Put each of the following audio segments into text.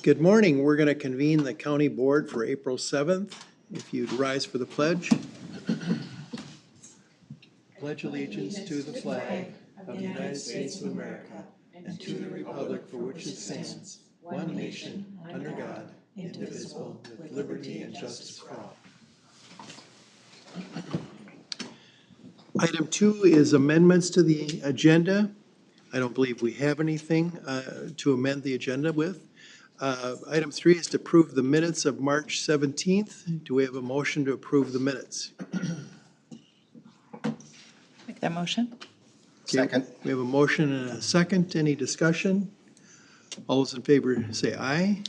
Good morning. We're going to convene the county board for April 7th. If you'd rise for the pledge. Pledge allegiance to the flag of the United States of America and to the republic for which it stands, one nation, under God, indivisible, with liberty and justice for all. Item 2 is amendments to the agenda. I don't believe we have anything to amend the agenda with. Item 3 is to approve the minutes of March 17th. Do we have a motion to approve the minutes? Make that motion. Second. We have a motion and a second. Any discussion? All those in favor say aye.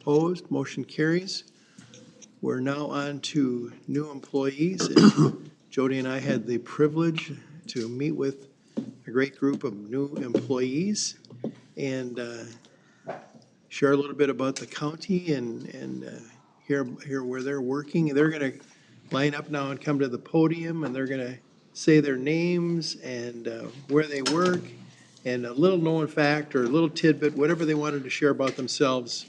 Opposed, motion carries. We're now on to new employees. Jody and I had the privilege to meet with a great group of new employees and share a little bit about the county and hear where they're working. They're going to line up now and come to the podium, and they're going to say their names and where they work and a little known fact or a little tidbit, whatever they wanted to share about themselves,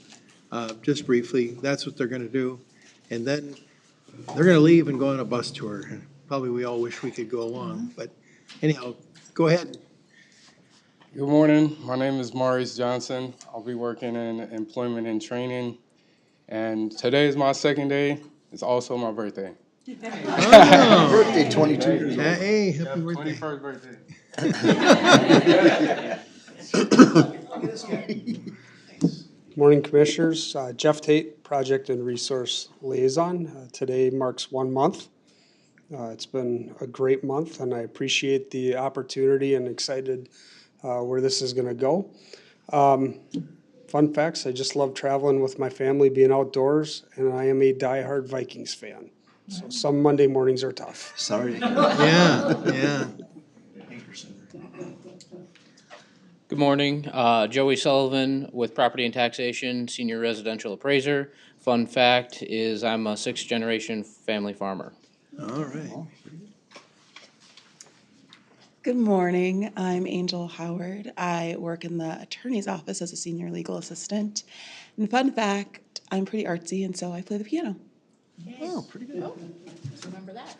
just briefly. That's what they're going to do. And then they're going to leave and go on a bus tour. Probably we all wish we could go along, but anyhow, go ahead. Good morning. My name is Maurice Johnson. I'll be working in employment and training. And today is my second day. It's also my birthday. Oh, Birthday, 22 years old. hey, happy birthday. 21st birthday. Morning, Commissioners. Jeff Tate, Project and Resource Liaison. Today marks 1 month. It's been a great month, and I appreciate the opportunity and excited where this is going to go. Fun facts, I just love traveling with my family, being outdoors, and I am a diehard Vikings fan. So some Monday mornings are tough. Sorry. Yeah. Good morning, Joey Sullivan with Property and Taxation, Senior Residential Appraiser. Fun fact is I'm a 6th generation family farmer. All right. Good morning. I'm Angel Howard. I work in the attorney's office as a senior legal assistant. And fun fact, I'm pretty artsy, and so I play the piano. Oh, pretty good. Remember that.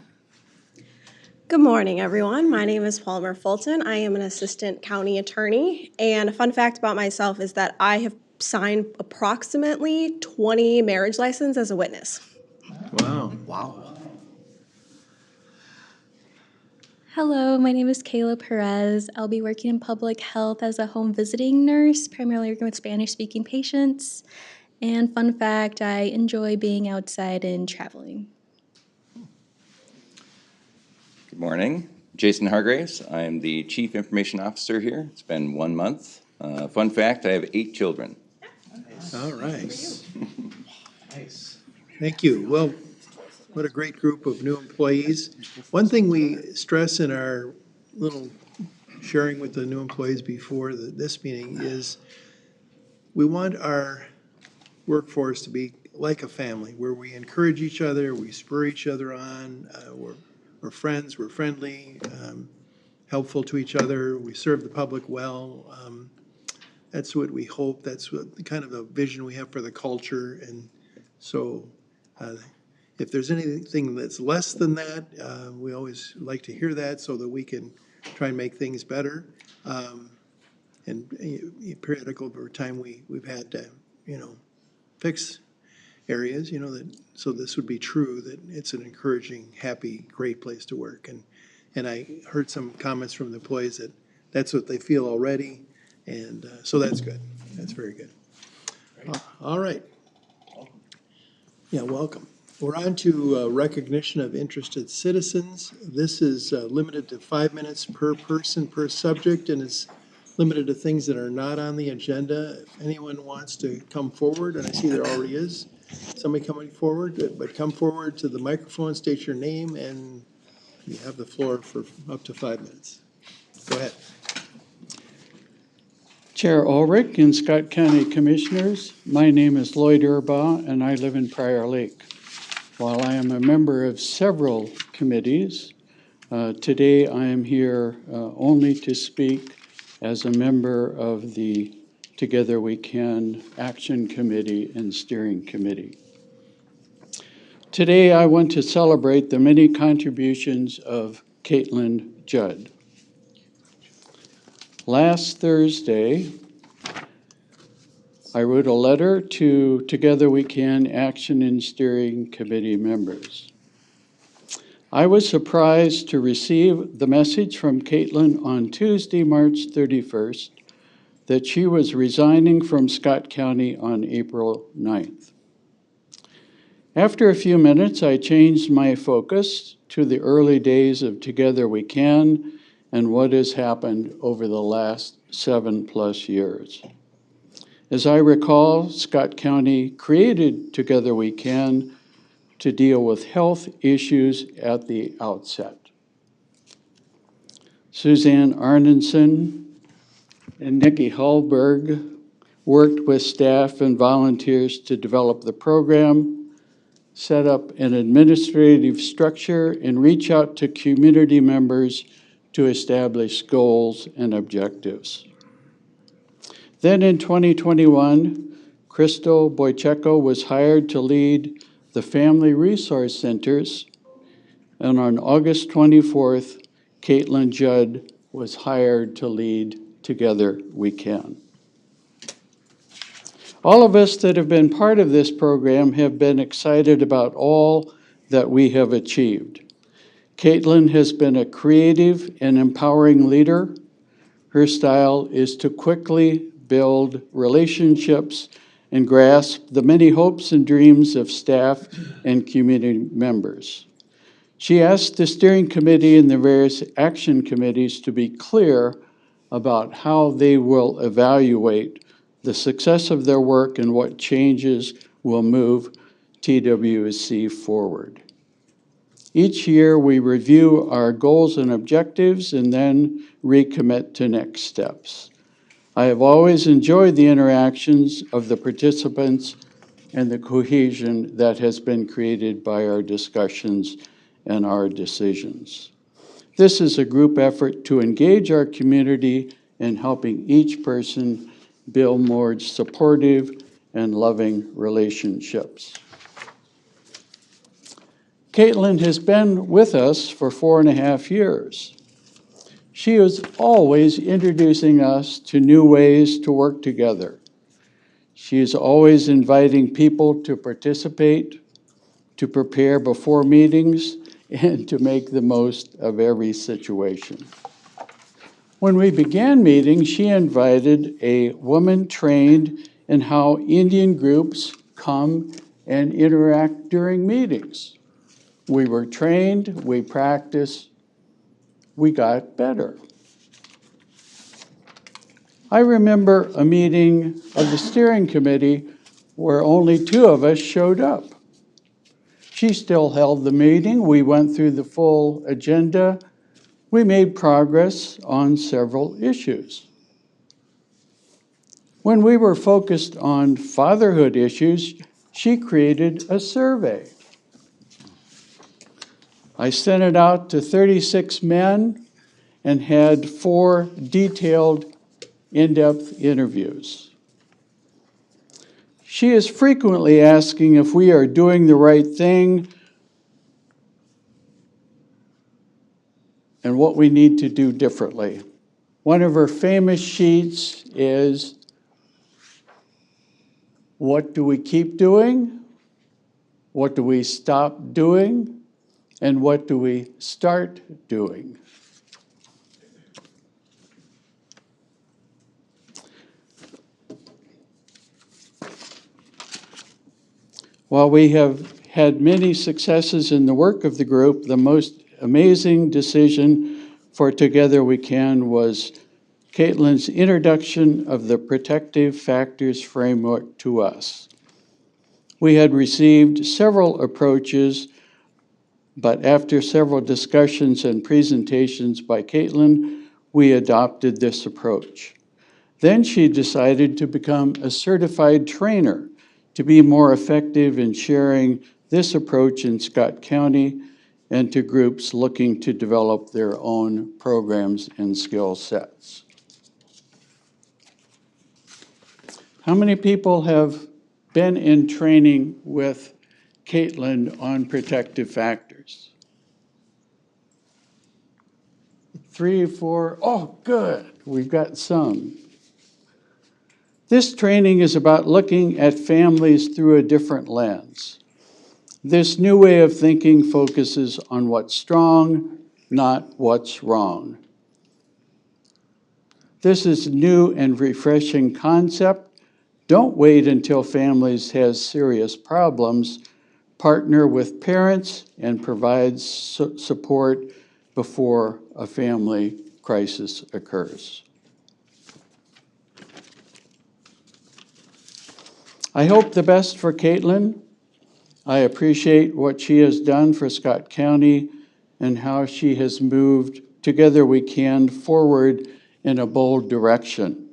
Good morning, everyone. My name is Palmer Fulton. I am an assistant county attorney. And a fun fact about myself is that I have signed approximately 20 marriage licenses as a witness. Wow. Wow. Hello, my name is Kayla Perez. I'll be working in public health as a home visiting nurse, primarily working with Spanish-speaking patients. And fun fact, I enjoy being outside and traveling. Good morning. Jason Hargraves. I'm the Chief Information Officer here. It's been 1 month. Fun fact, I have 8 children. All right. Nice. Thank you. Well, what a great group of new employees. One thing we stress in our little sharing with the new employees before this meeting is we want our workforce to be like a family, where we encourage each other, we spur each other on, we're friends, we're friendly, helpful to each other, we serve the public well. That's what we hope, that's what kind of the vision we have for the culture. And so if there's anything that's less than that, we always like to hear that so that we can try and make things better. And periodical over time, we've had to, fix areas, that, so this would be true, that it's an encouraging, happy, great place to work. And I heard some comments from the employees that that's what they feel already. And so that's good. That's very good. All right. Yeah, welcome. We're on to recognition of interested citizens. This is limited to 5 minutes per person per subject, and it's limited to things that are not on the agenda. If anyone wants to come forward, and I see there already is somebody coming forward, but come forward to the microphone, state your name, and you have the floor for up to 5 minutes. Go ahead. Chair Ulrich and Scott County Commissioners, my name is Lloyd Urbaugh and I live in Prior Lake. While I am a member of several committees, Today, I am here only to speak as a member of the Together We Can Action Committee and Steering Committee. Today, I want to celebrate the many contributions of Caitlin Judd. Last Thursday, I wrote a letter to Together We Can Action and Steering Committee members. I was surprised to receive the message from Caitlin on Tuesday, March 31st, that she was resigning from Scott County on April 9th. After a few minutes, I changed my focus to the early days of Together We Can and what has happened over the last 7+ years. As I recall, Scott County created Together We Can to deal with health issues at the outset. Suzanne Arneson and Nikki Hallberg worked with staff and volunteers to develop the program, set up an administrative structure, and reach out to community members to establish goals and objectives. Then in 2021, Crystal Boycheko was hired to lead the Family Resource Centers, and on August 24th, Caitlin Judd was hired to lead Together We Can. All of us that have been part of this program have been excited about all that we have achieved. Caitlin has been a creative and empowering leader. Her style is to quickly build relationships and grasp the many hopes and dreams of staff and community members. She asked the steering committee and the various action committees to be clear about how they will evaluate the success of their work and what changes will move TWC forward. Each year, we review our goals and objectives and then recommit to next steps. I have always enjoyed the interactions of the participants and the cohesion that has been created by our discussions and our decisions. This is a group effort to engage our community in helping each person build more supportive and loving relationships. Caitlin has been with us for 4.5 years. She is always introducing us to new ways to work together. She is always inviting people to participate, to prepare before meetings, and to make the most of every situation. When we began meetings, she invited a woman trained in how Indian groups come and interact during meetings. We were trained, we practiced, we got better. I remember a meeting of the steering committee where only 2 of us showed up. She still held the meeting. We went through the full agenda. We made progress on several issues. When we were focused on fatherhood issues, she created a survey. I sent it out to 36 men and had 4 detailed, in-depth interviews. She is frequently asking if we are doing the right thing and what we need to do differently. One of her famous sheets is, what do we keep doing? What do we stop doing? And what do we start doing? While we have had many successes in the work of the group, the most amazing decision for Together We Can was Caitlin's introduction of the Protective Factors Framework to us. We had received several approaches, but after several discussions and presentations by Caitlin, we adopted this approach. Then she decided to become a certified trainer to be more effective in sharing this approach in Scott County and to groups looking to develop their own programs and skill sets. How many people have been in training with Caitlin on protective factors? 3, 4, oh, good, we've got some. This training is about looking at families through a different lens. This new way of thinking focuses on what's strong, not what's wrong. This is a new and refreshing concept. Don't wait until families have serious problems. Partner with parents and provide support before a family crisis occurs. I hope the best for Caitlin. I appreciate what she has done for Scott County and how she has moved Together We Can forward in a bold direction.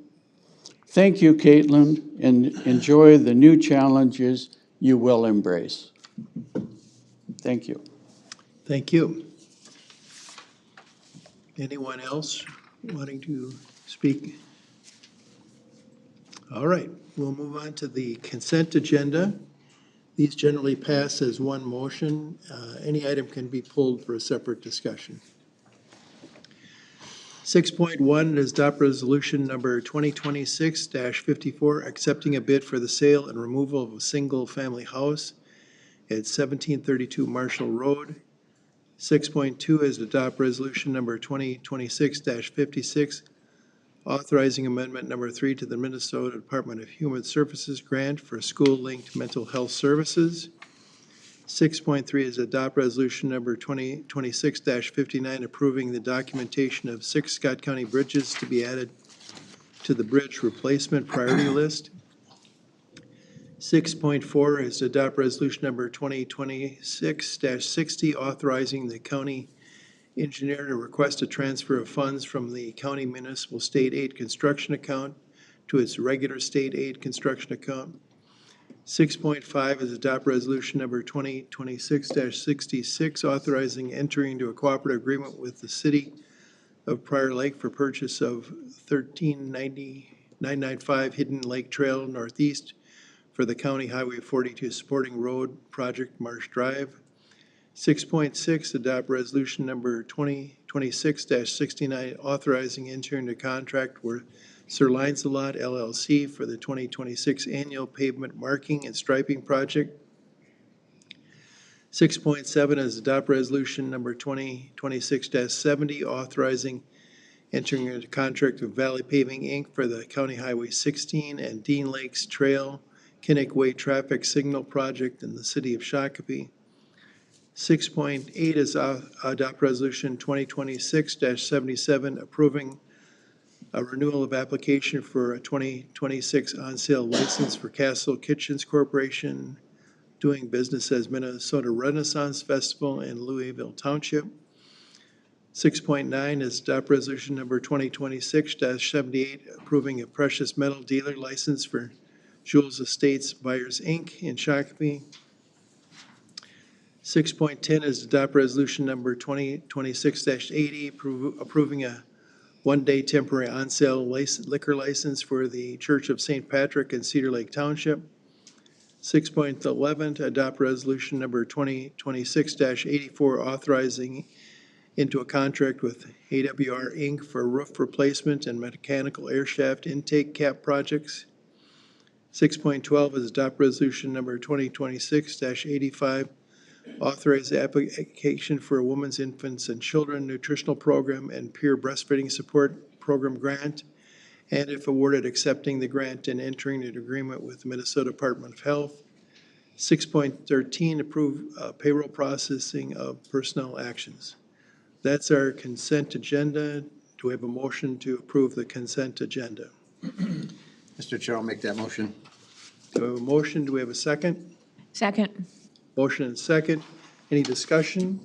Thank you, Caitlin, and enjoy the new challenges you will embrace. Thank you. Thank you. Anyone else wanting to speak? All right, we'll move on to the consent agenda. These generally pass as one motion. Any item can be pulled for a separate discussion. 6.1 is adopt resolution number 2026-54, accepting a bid for the sale and removal of a single-family house at 1732 Marshall Road. 6.2 is adopt resolution number 2026-56, authorizing amendment number 3 to the Minnesota Department of Human Services grant for school-linked mental health services. 6.3 is adopt resolution number 2026-59, approving the documentation of 6 Scott County bridges to be added to the bridge replacement priority list. 6.4 is adopt resolution number 2026-60, authorizing the county engineer to request a transfer of funds from the county municipal state aid construction account to its regular state aid construction account. 6.5 is adopt resolution number 2026-66, authorizing entering into a cooperative agreement with the city of Prior Lake for purchase of 13995 Hidden Lake Trail Northeast for the County Highway 42 Supporting Road Project Marsh Drive. 6.6, adopt resolution number 2026-69, authorizing entering into contract with Sir Lancelot LLC for the 2026 annual pavement marking and striping project. 6.7 is adopt resolution number 2026-70, authorizing entering into contract with Valley Paving, Inc. for the County Highway 16 and Dean Lakes Trail Kinnick Way traffic signal project in the city of Shakopee. 6.8 is adopt resolution 2026-77, approving a renewal of application for a 2026 on-sale license for Castle Kitchens Corporation, doing business as Minnesota Renaissance Festival in Louisville Township. 6.9 is adopt resolution number 2026-78, approving a precious metal dealer license for Jules Estates Buyers, Inc. in Shakopee. 6.10 is adopt resolution number 2026-80, approving a one-day temporary on-sale liquor license for the Church of St. Patrick in Cedar Lake Township. 6.11, to adopt resolution number 2026-84, authorizing into a contract with AWR Inc. for roof replacement and mechanical air shaft intake cap projects. 6.12 is adopt resolution number 2026-85, authorize the application for a Women's, Infants, and Children Nutritional Program and Peer Breastfeeding Support Program grant, and if awarded, accepting the grant and entering an agreement with the Minnesota Department of Health. 6.13, approve payroll processing of personnel actions. That's our consent agenda. Do we have a motion to approve the consent agenda? Mr. Chair, I'll make that motion. Do we have a motion? Do we have a second? Second. Motion and second. Any discussion?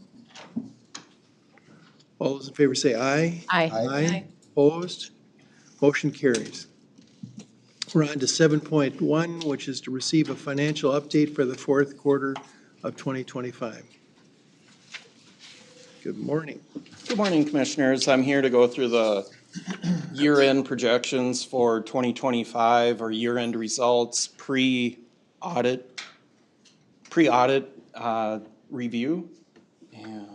All those in favor say aye. Aye. Aye. Opposed? Motion carries. We're on to 7.1, which is to receive a financial update for the fourth quarter of 2025. Good morning. Good morning, Commissioners. I'm here to go through the year-end projections for 2025 or year-end results pre-audit review. And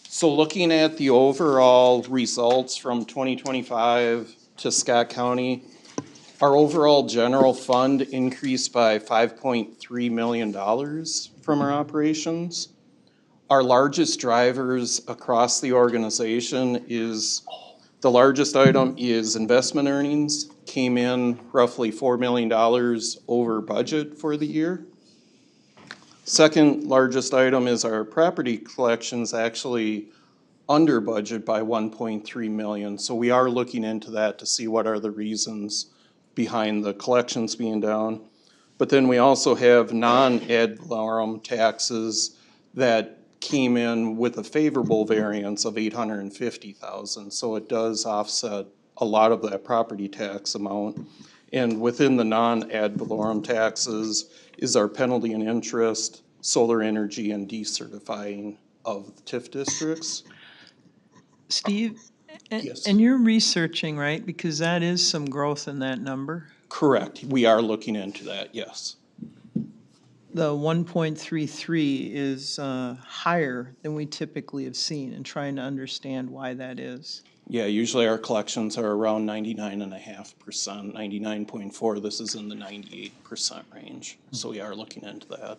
so looking at the overall results from 2025 to Scott County, our overall general fund increased by $5.3 million from our operations. Our largest drivers across the organization the largest item is investment earnings, came in roughly $4 million over budget for the year. Second largest item is our property collections, actually under budget by 1.3 million. So we are looking into that to see what are the reasons behind the collections being down. But then we also have non-ad valorem taxes that came in with a favorable variance of $850,000. So it does offset a lot of that property tax amount. And within the non-ad valorem taxes is our penalty and interest, solar energy, and decertifying of the TIF districts. Steve? Yes. And you're researching, right? Because that is some growth in that number. Correct. We are looking into that, yes. The 1.33 is higher than we typically have seen, and trying to understand why that is. Yeah, usually our collections are around 99.5%, 99.4. This is in the 98% range. So we are looking into that.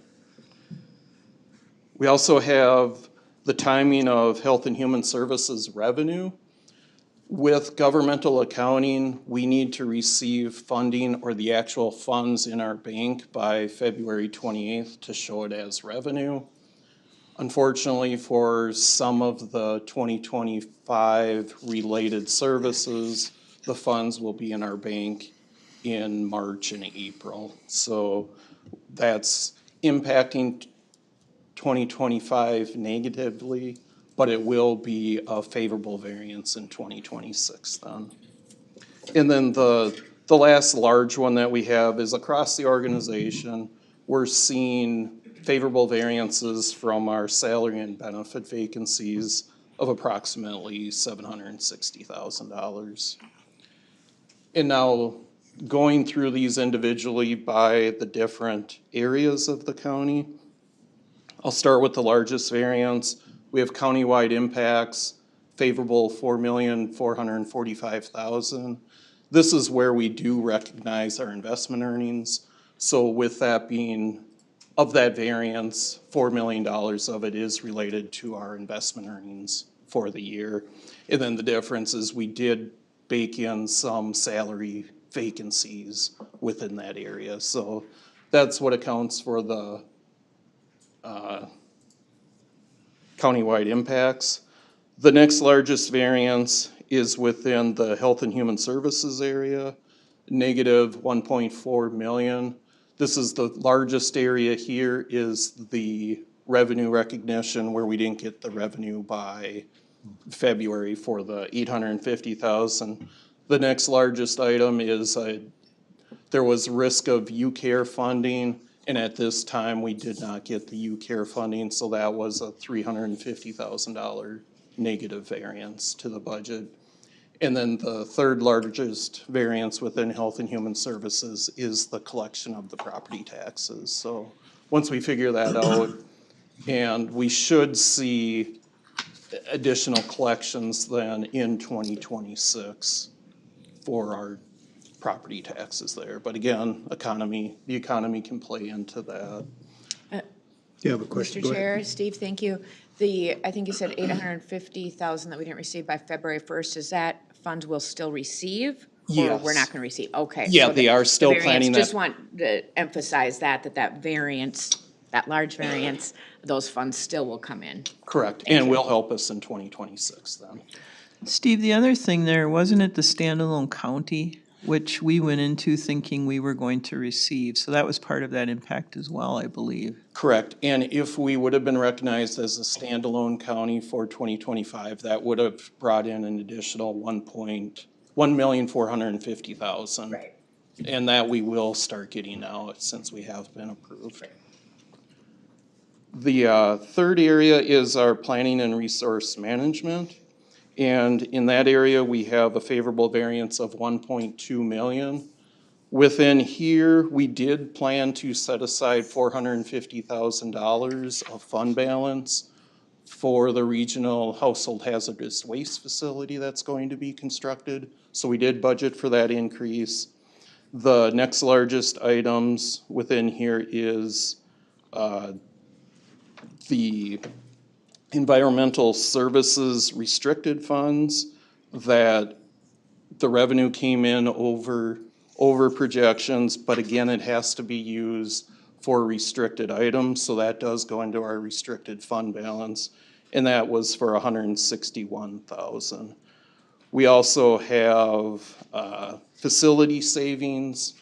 We also have the timing of Health and Human Services revenue. With governmental accounting, we need to receive funding or the actual funds in our bank by February 28th to show it as revenue. Unfortunately, for some of the 2025 related services, the funds will be in our bank in March and April. So that's impacting 2025 negatively, but it will be a favorable variance in 2026 then. And then the last large one that we have is across the organization, we're seeing favorable variances from our salary and benefit vacancies of approximately $760,000. And now going through these individually by the different areas of the county, I'll start with the largest variance. We have countywide impacts, favorable $4,445,000. This is where we do recognize our investment earnings. So with that being, of that variance, $4 million of it is related to our investment earnings for the year. And then the difference is we did bake in some salary vacancies within that area. So that's what accounts for the countywide impacts. The next largest variance is within the Health and Human Services area, negative 1.4 million. This is the largest area here is the revenue recognition where we didn't get the revenue by February for the 850,000. The next largest item is there was risk of UCARE funding. And at this time, we did not get the UCARE funding, so that was a $350,000 negative variance to the budget. And then the third largest variance within Health and Human Services is the collection of the property taxes. So once we figure that out, and we should see additional collections then in 2026 for our property taxes there. But again, the economy can play into that. You have a question? Mr. Go ahead. Chair, Steve, thank you. I think you said 850,000 that we didn't receive by February 1st. Is that funds we'll still receive? Yes. Or we're not gonna receive? Okay. Yeah, so they are still variance, planning that. Just want to emphasize that variance, that large variance, those funds still will come in. Correct, and will help us in 2026 then. Steve, the other thing there, wasn't it the standalone county, which we went into thinking we were going to receive? So that was part of that impact as well, I believe. Correct, and if we would have been recognized as a standalone county for 2025, that would have brought in an additional $1,450,000. Right. And that we will start getting now since we have been approved. The third area is our planning and resource management. And in that area, we have a favorable variance of 1.2 million. Within here, we did plan to set aside $450,000 of fund balance for the regional household hazardous waste facility that's going to be constructed. So we did budget for that increase. The next largest items within here is the environmental services restricted funds, that the revenue came in over projections, but again, it has to be used for restricted items, so that does go into our restricted fund balance, and that was for 161,000. We also have facility savings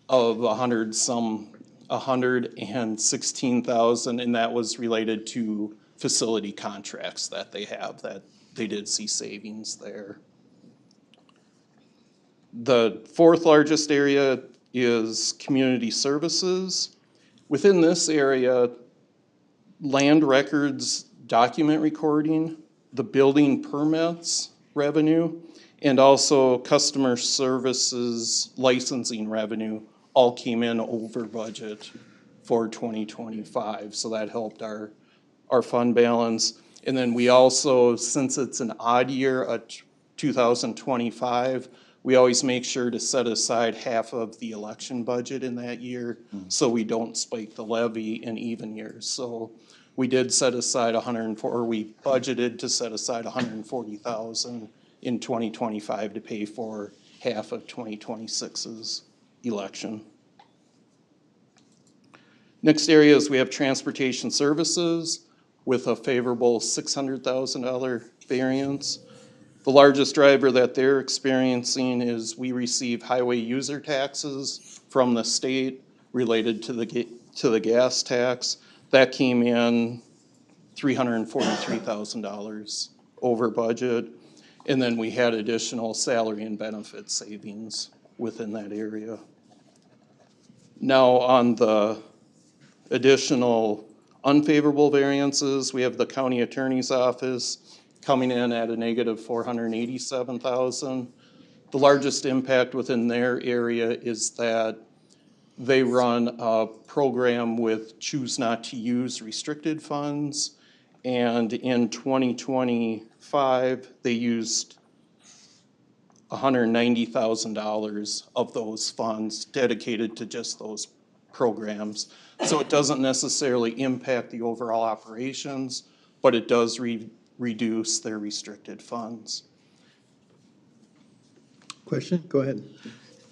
of 116,000, and that was related to facility contracts that they have, that they did see savings there. The fourth largest area is community services. Within this area, land records, document recording, the building permits revenue, and also customer services licensing revenue all came in over budget for 2025. So that helped our fund balance. And then we also, since it's an odd year, 2025, we always make sure to set aside half of the election budget in that year, so we don't spike the levy in even years. So we did set aside we budgeted to set aside 140,000 in 2025 to pay for half of 2026's election. Next area is we have transportation services with a favorable $600,000 variance. The largest driver that they're experiencing is we receive highway user taxes from the state related to the gas tax. That came in $343,000 over budget. And then we had additional salary and benefit savings within that area. Now on the additional unfavorable variances, we have the county attorney's office coming in at a negative $487,000. The largest impact within their area is that they run a program with choose not to use restricted funds. And in 2025, they used $190,000 of those funds dedicated to just those programs. So it doesn't necessarily impact the overall operations, but it does reduce their restricted funds. Question? Go ahead.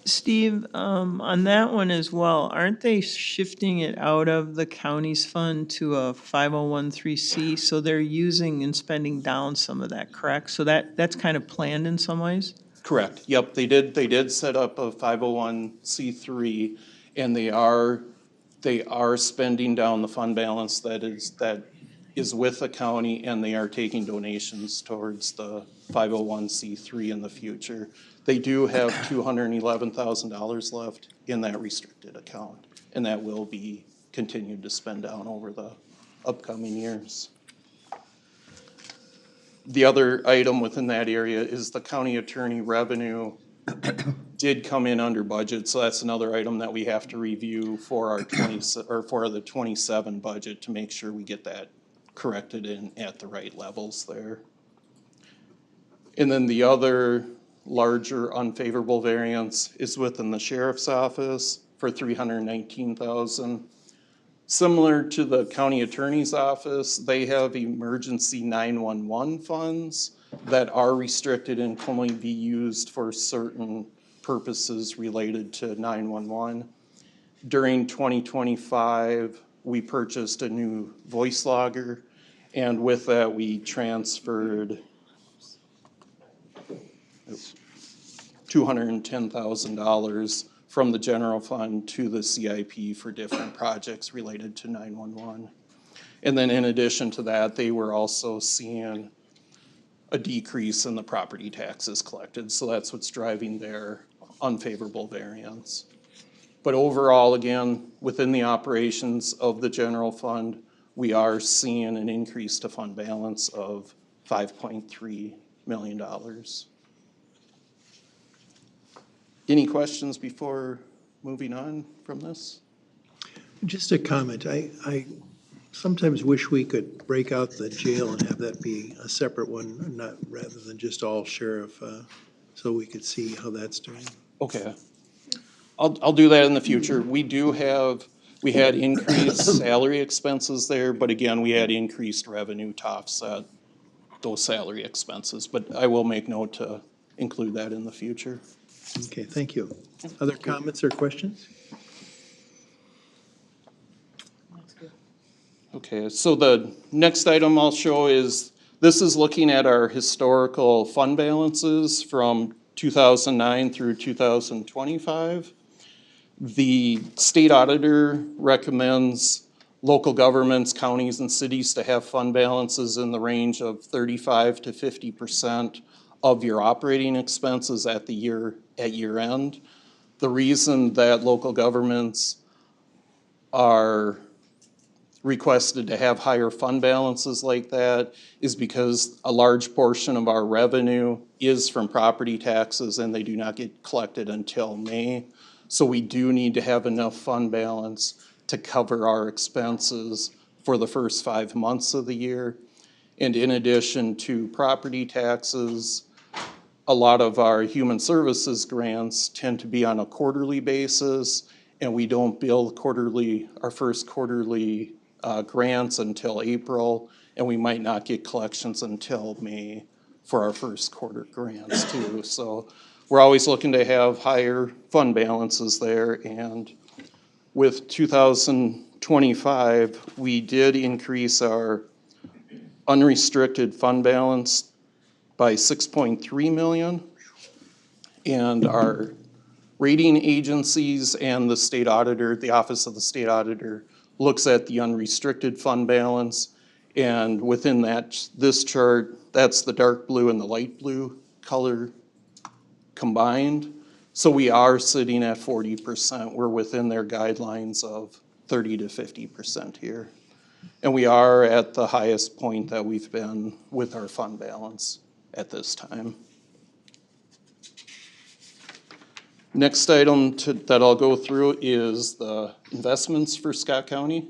Steve, on that one as well, aren't they shifting it out of the county's fund to a 501(c)(3)? So they're using and spending down some of that, correct? So that's kind of planned in some ways? Correct. Yep, they did set up a 501(c)(3), and they are spending down the fund balance that is with the county, and they are taking donations towards the 501(c)(3) in the future. They do have $211,000 left in that restricted account, and that will be continued to spend down over the upcoming years. The other item within that area is the county attorney revenue did come in under budget, so that's another item that we have to review for our for the 27 budget to make sure we get that corrected in at the right levels there. And then the other larger unfavorable variance is within the sheriff's office for $319,000. Similar to the county attorney's office, they have emergency 911 funds that are restricted and can only be used for certain purposes related to 911. During 2025, we purchased a new voice logger, and with that, we transferred $210,000 from the general fund to the CIP for different projects related to 911. And then in addition to that, they were also seeing a decrease in the property taxes collected. So that's what's driving their unfavorable variance. But overall, again, within the operations of the general fund, we are seeing an increase to fund balance of $5.3 million. Any questions before moving on from this? Just a comment. I sometimes wish we could break out the jail and have that be a separate one, not rather than just all sheriff, so we could see how that's doing. Okay. I'll do that in the future. We had increased salary expenses there, but again, we had increased revenue to offset those salary expenses. But I will make note to include that in the future. Okay, thank you. Other comments or questions? Okay, so the next item I'll show is, this is looking at our historical fund balances from 2009 through 2025. The state auditor recommends local governments, counties, and cities to have fund balances in the range of 35 to 50% of your operating expenses at year end. The reason that local governments are requested to have higher fund balances like that is because a large portion of our revenue is from property taxes and they do not get collected until May. So we do need to have enough fund balance to cover our expenses for the first 5 months of the year. And in addition to property taxes, a lot of our human services grants tend to be on a quarterly basis, and we don't bill our first quarterly grants until April, and we might not get collections until May for our first quarter grants too. So we're always looking to have higher fund balances there, and with 2025, we did increase our unrestricted fund balance by $6.3 million, and our rating agencies and the state auditor, the Office of the State Auditor, looks at the unrestricted fund balance, and within this chart, that's the dark blue and the light blue color combined. So we are sitting at 40%. We're within their guidelines of 30 to 50% here. And we are at the highest point that we've been with our fund balance at this time. Next item that I'll go through is the investments for Scott County.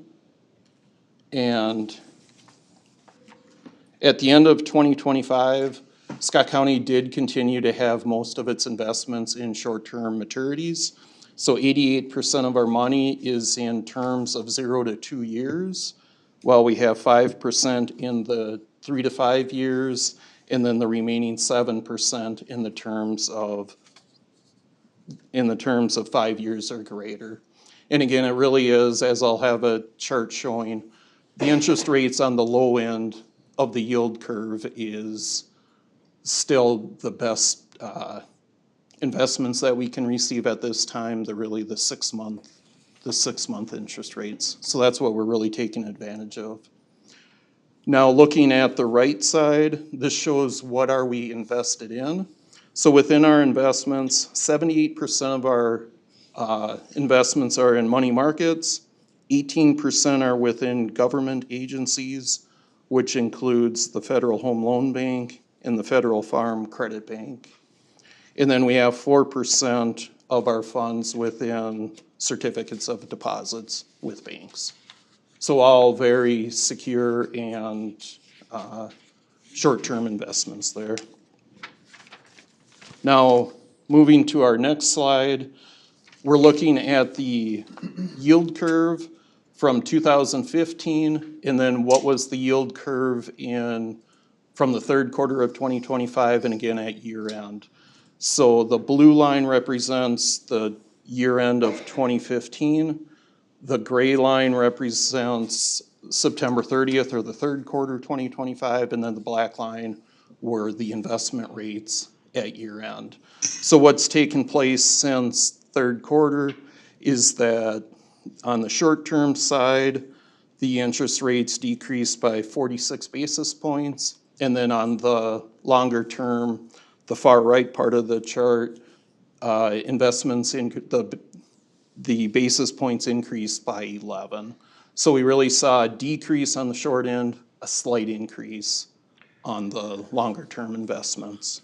And at the end of 2025, Scott County did continue to have most of its investments in short-term maturities. So 88% of our money is in terms of 0 to 2 years, while we have 5% in the 3 to 5 years, and then the remaining 7% in the terms of 5 years or greater. And again, it really is, as I'll have a chart showing, the interest rates on the low end of the yield curve is still the best investments that we can receive at this time. They're really the 6 month interest rates. So that's what we're really taking advantage of. Now, looking at the right side, this shows what are we invested in. So within our investments, 78% of our investments are in money markets, 18% are within government agencies, which includes the Federal Home Loan Bank and the Federal Farm Credit Bank. And then we have 4% of our funds within certificates of deposits with banks. So all very secure and short-term investments there. Now, moving to our next slide, we're looking at the yield curve from 2015, and then what was the yield curve from the third quarter of 2025 and again at year end. So the blue line represents the year end of 2015. The gray line represents September 30th or the third quarter 2025, and then the black line were the investment rates at year end. So what's taken place since third quarter is that on the short-term side, the interest rates decreased by 46 basis points, and then on the longer term, the far right part of the chart, investments in the basis points increased by 11. So we really saw a decrease on the short end, a slight increase on the longer-term investments.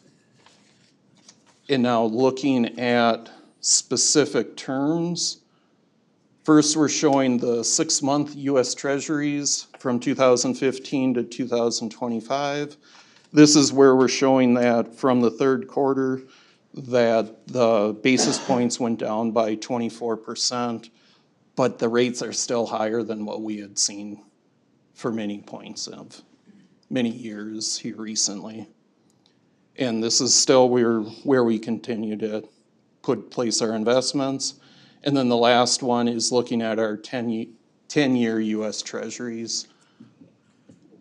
And now looking at specific terms, first we're showing the 6-month US Treasuries from 2015 to 2025. This is where we're showing that from the third quarter that the basis points went down by 24%, but the rates are still higher than what we had seen for many points of many years here recently. And this is still where we continue to place our investments. And then the last one is looking at our 10-year US Treasuries.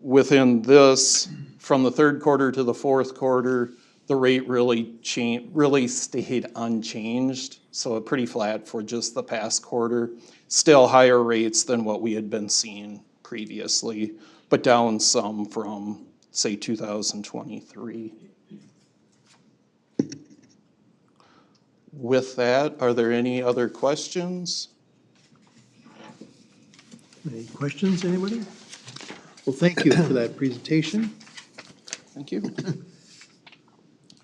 Within this, from the third quarter to the fourth quarter, the rate really stayed unchanged, so pretty flat for just the past quarter. Still higher rates than what we had been seeing previously, but down some from, say, 2023. With that, are there any other questions? Any questions, anybody? Well, thank you for that presentation. Thank you.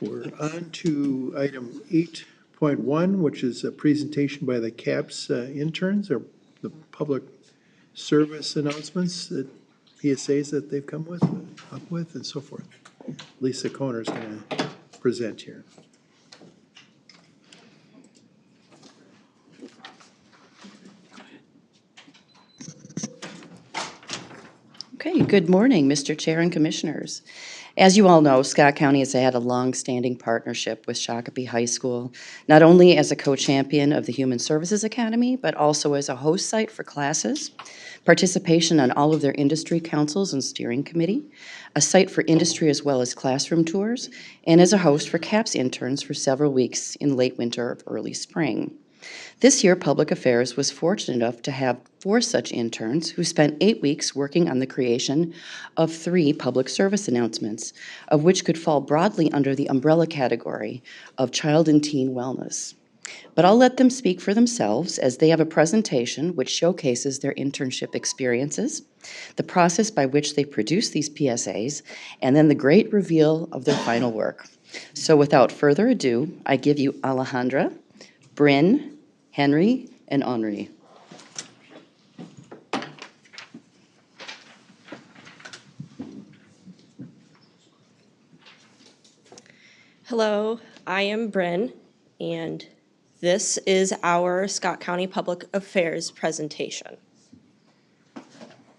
We're on to item 8.1, which is a presentation by the CAPS interns, or the public service announcements, that PSAs that they've come up with, and so forth. Lisa Kohner is going to present here. Okay, good morning, Mr. Chair and Commissioners. As you all know, Scott County has had a long-standing partnership with Shakopee High School, not only as a co-champion of the Human Services Academy, but also as a host site for classes, participation on all of their industry councils and steering committee, a site for industry as well as classroom tours, and as a host for CAPS interns for several weeks in late winter or early spring. This year, Public Affairs was fortunate enough to have 4 such interns who spent 8 weeks working on the creation of 3 public service announcements, of which could fall broadly under the umbrella category of child and teen wellness. But I'll let them speak for themselves, as they have a presentation which showcases their internship experiences, the process by which they produce these PSAs, and then the great reveal of their final work. So without further ado, I give you Alejandra, Bryn, Henry, and Henri. Hello, I am Bryn, and this is our Scott County Public Affairs presentation.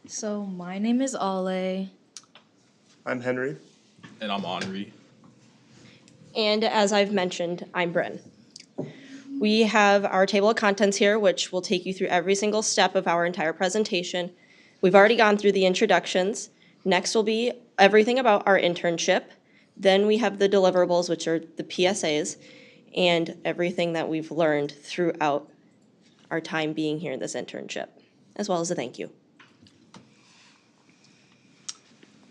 So my name is Ale. I'm Henry. And I'm Henri. And as I've mentioned, I'm Bryn. We have our table of contents here, which will take you through every single step of our entire presentation. We've already gone through the introductions. Next will be everything about our internship. Then we have the deliverables, which are the PSAs, and everything that we've learned throughout our time being here in this internship, as well as a thank you.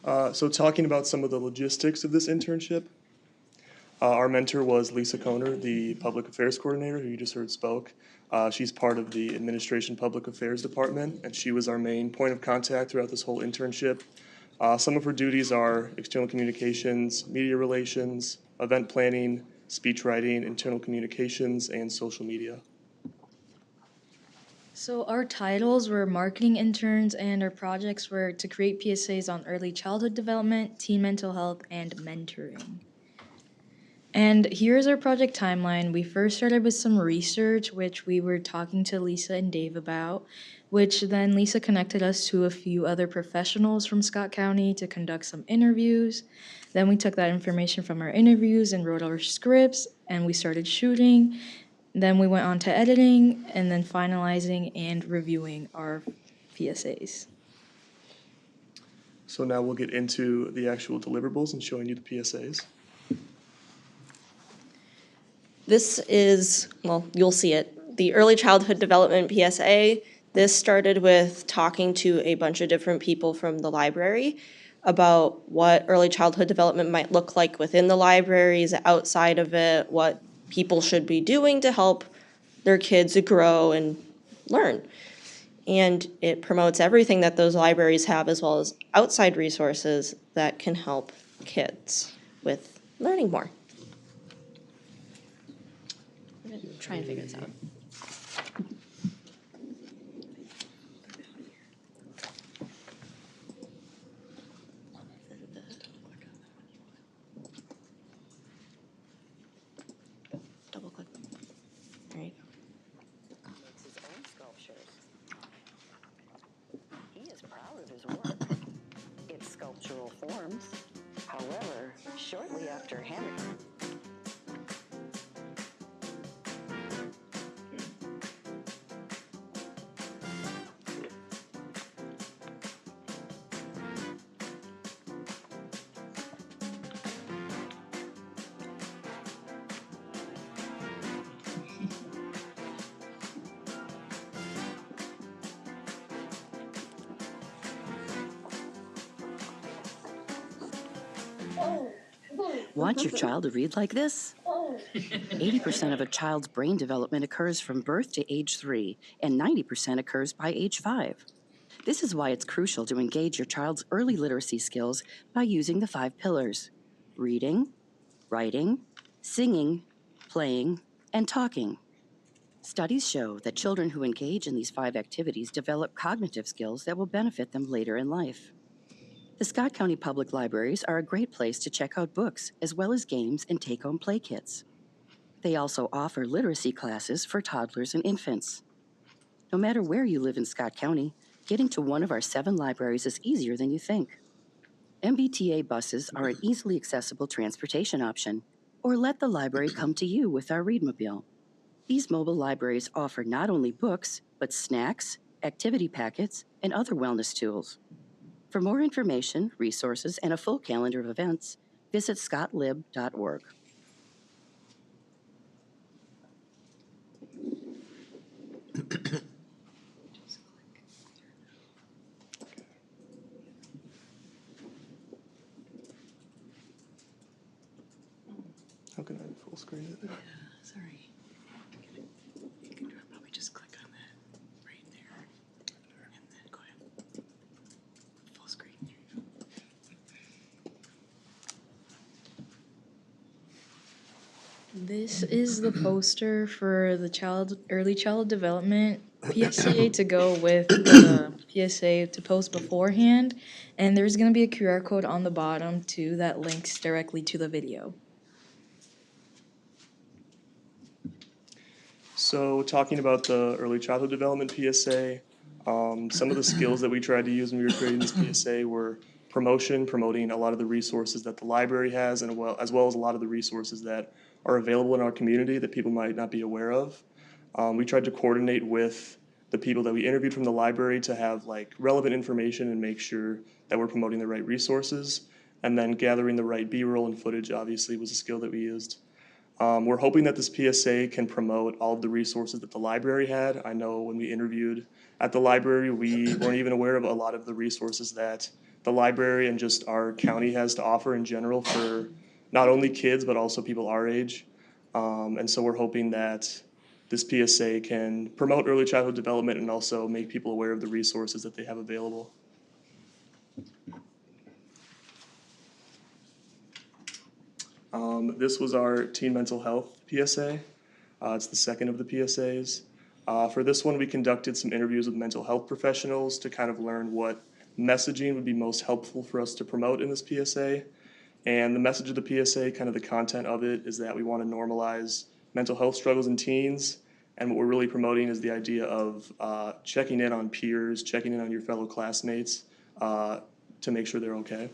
So talking about some of the logistics of this internship, our mentor was Lisa Kohner, the Public Affairs Coordinator, who you just heard spoke. She's part of the Administration Public Affairs Department, and she was our main point of contact throughout this whole internship. Some of her duties are external communications, media relations, event planning, speech writing, internal communications, and social media. So our titles were marketing interns, and our projects were to create PSAs on early childhood development, teen mental health, and mentoring. And here's our project timeline. We first started with some research, which we were talking to Lisa and Dave about, which then Lisa connected us to a few other professionals from Scott County to conduct some interviews. Then we took that information from our interviews and wrote our scripts, and we started shooting. Then we went on to editing, and then finalizing and reviewing our PSAs. So now we'll get into the actual deliverables and showing you the PSAs. This is, well, you'll see it, the Early Childhood Development PSA. This started with talking to a bunch of different people from the library about what early childhood development might look like within the libraries, outside of it, what people should be doing to help their kids grow and learn. And it promotes everything that those libraries have, as well as outside resources that can help kids with learning more. We're gonna try and figure this out. Double click. There you go. Makes his own sculptures. He is proud of his work. It's sculptural forms. However, shortly after Henry. Want your child to read like this? 80% of a child's brain development occurs from birth to age 3, and 90% occurs by age 5. This is why it's crucial to engage your child's early literacy skills by using the 5 pillars: reading, writing, singing, playing, and talking. Studies show that children who engage in these 5 activities develop cognitive skills that will benefit them later in life. The Scott County Public Libraries are a great place to check out books, as well as games and take-home play kits. They also offer literacy classes for toddlers and infants. No matter where you live in Scott County, getting to one of our 7 libraries is easier than you think. MBTA buses are an easily accessible transportation option, or let the library come to you with our Readmobile. These mobile libraries offer not only books, but snacks, activity packets, and other wellness tools. For more information, resources, and a full calendar of events, visit scottlib.org. How can I full screen it? Sorry. You can probably just click on that right there. And then go ahead. Full screen. There you go. This is the poster for the early child development PSA to go with the PSA to post beforehand. And there's going to be a QR code on the bottom too that links directly to the video. So talking about the early childhood development PSA, some of the skills that we tried to use when we were creating this PSA were promoting a lot of the resources that the library has, and as well as a lot of the resources that are available in our community that people might not be aware of. We tried to coordinate with the people that we interviewed from the library to have like relevant information and make sure that we're promoting the right resources. And then gathering the right B-roll and footage obviously was a skill that we used. We're hoping that this PSA can promote all of the resources that the library had. I know when we interviewed at the library, we weren't even aware of a lot of the resources that the library and just our county has to offer in general for not only kids, but also people our age. And so we're hoping that this PSA can promote early childhood development and also make people aware of the resources that they have available. This was our teen mental health PSA. It's the second of the PSAs. For this one, we conducted some interviews with mental health professionals to kind of learn what messaging would be most helpful for us to promote in this PSA. And the message of the PSA, kind of the content of it, is that we want to normalize mental health struggles in teens. And what we're really promoting is the idea of checking in on peers, checking in on your fellow classmates to make sure they're okay.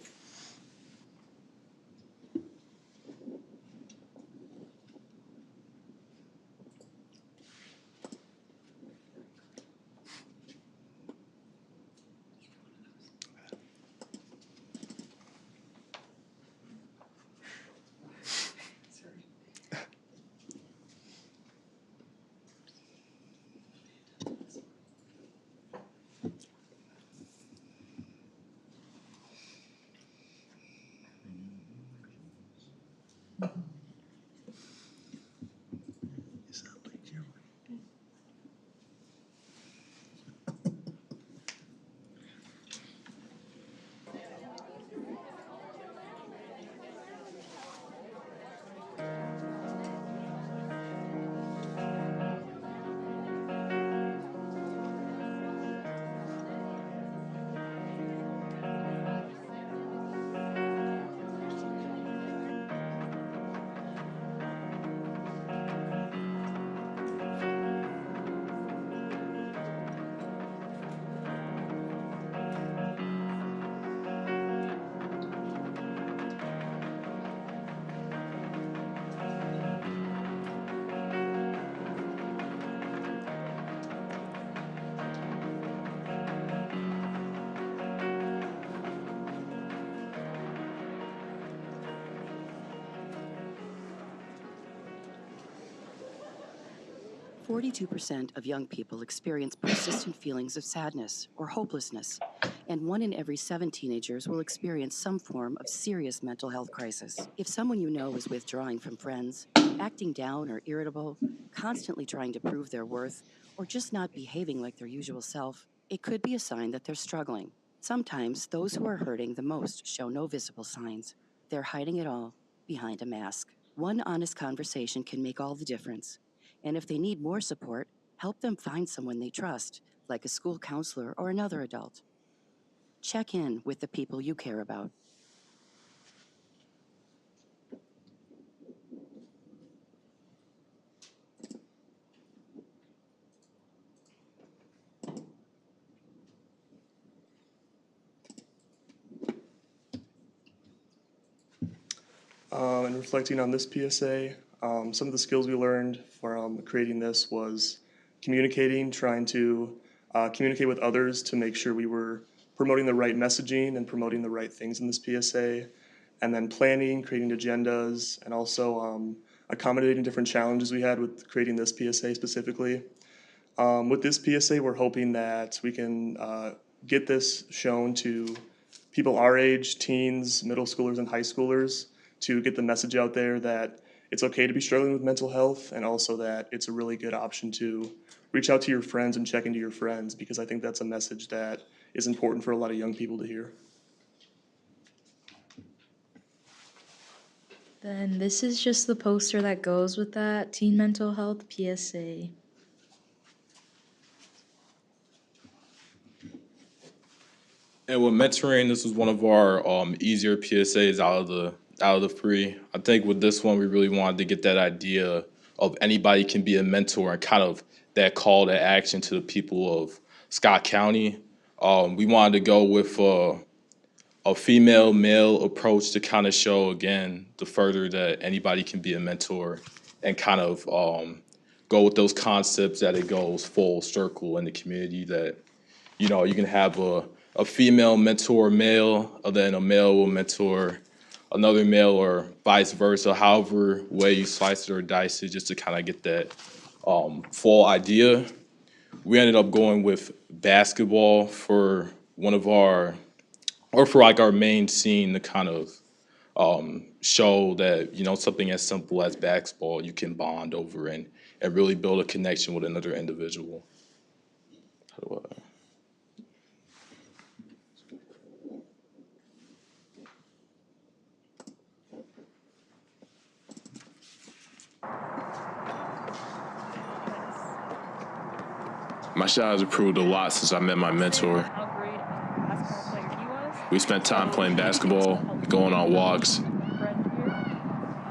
42% of young people experience persistent feelings of sadness or hopelessness, and 1 in every 7 teenagers will experience some form of serious mental health crisis. If someone you know is withdrawing from friends, acting down or irritable, constantly trying to prove their worth, or just not behaving like their usual self, it could be a sign that they're struggling. Sometimes those who are hurting the most show no visible signs. They're hiding it all behind a mask. One honest conversation can make all the difference. And if they need more support, help them find someone they trust, like a school counselor or another adult. Check in with the people you care about. And reflecting on this PSA, some of the skills we learned from creating this was communicating, trying to communicate with others to make sure we were promoting the right messaging and promoting the right things in this PSA, and then planning, creating agendas, and also accommodating different challenges we had with creating this PSA specifically. With this PSA, we're hoping that we can get this shown to people our age, teens, middle schoolers, and high schoolers, to get the message out there that it's okay to be struggling with mental health, and also that it's a really good option to reach out to your friends and check into your friends, because I think that's a message that is important for a lot of young people to hear. Then this is just the poster that goes with that teen mental health PSA. And with mentoring, this was one of our easier PSAs out of the 3. I think with this one, we really wanted to get that idea of anybody can be a mentor, and kind of that call to action to the people of Scott County. We wanted to go with a female-male approach to kind of show, again, the further that anybody can be a mentor, and kind of go with those concepts that it goes full circle in the community, that, you know, you can have a female mentor male, and then a male will mentor another male, or vice versa, however way you slice it or dice it, just to kind of get that full idea. We ended up going with basketball for one of our, or for like our main scene, to kind of show that, you know, something as simple as basketball you can bond over and really build a connection with another individual. How do I... My shot has improved a lot since I met my mentor. We spent time playing basketball, going on walks,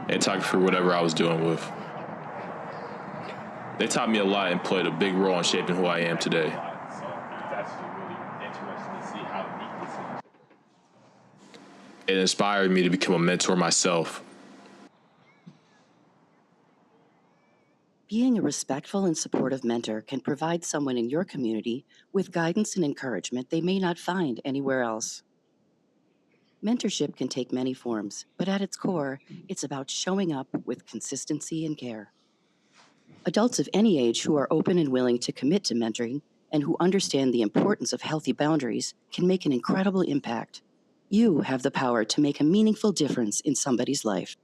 and talking through whatever I was dealing with. They taught me a lot and played a big role in shaping who I am today. It inspired me to become a mentor myself. Being a respectful and supportive mentor can provide someone in your community with guidance and encouragement they may not find anywhere else. Mentorship can take many forms, but at its core, it's about showing up with consistency and care. Adults of any age who are open and willing to commit to mentoring and who understand the importance of healthy boundaries can make an incredible impact. You have the power to make a meaningful difference in somebody's life.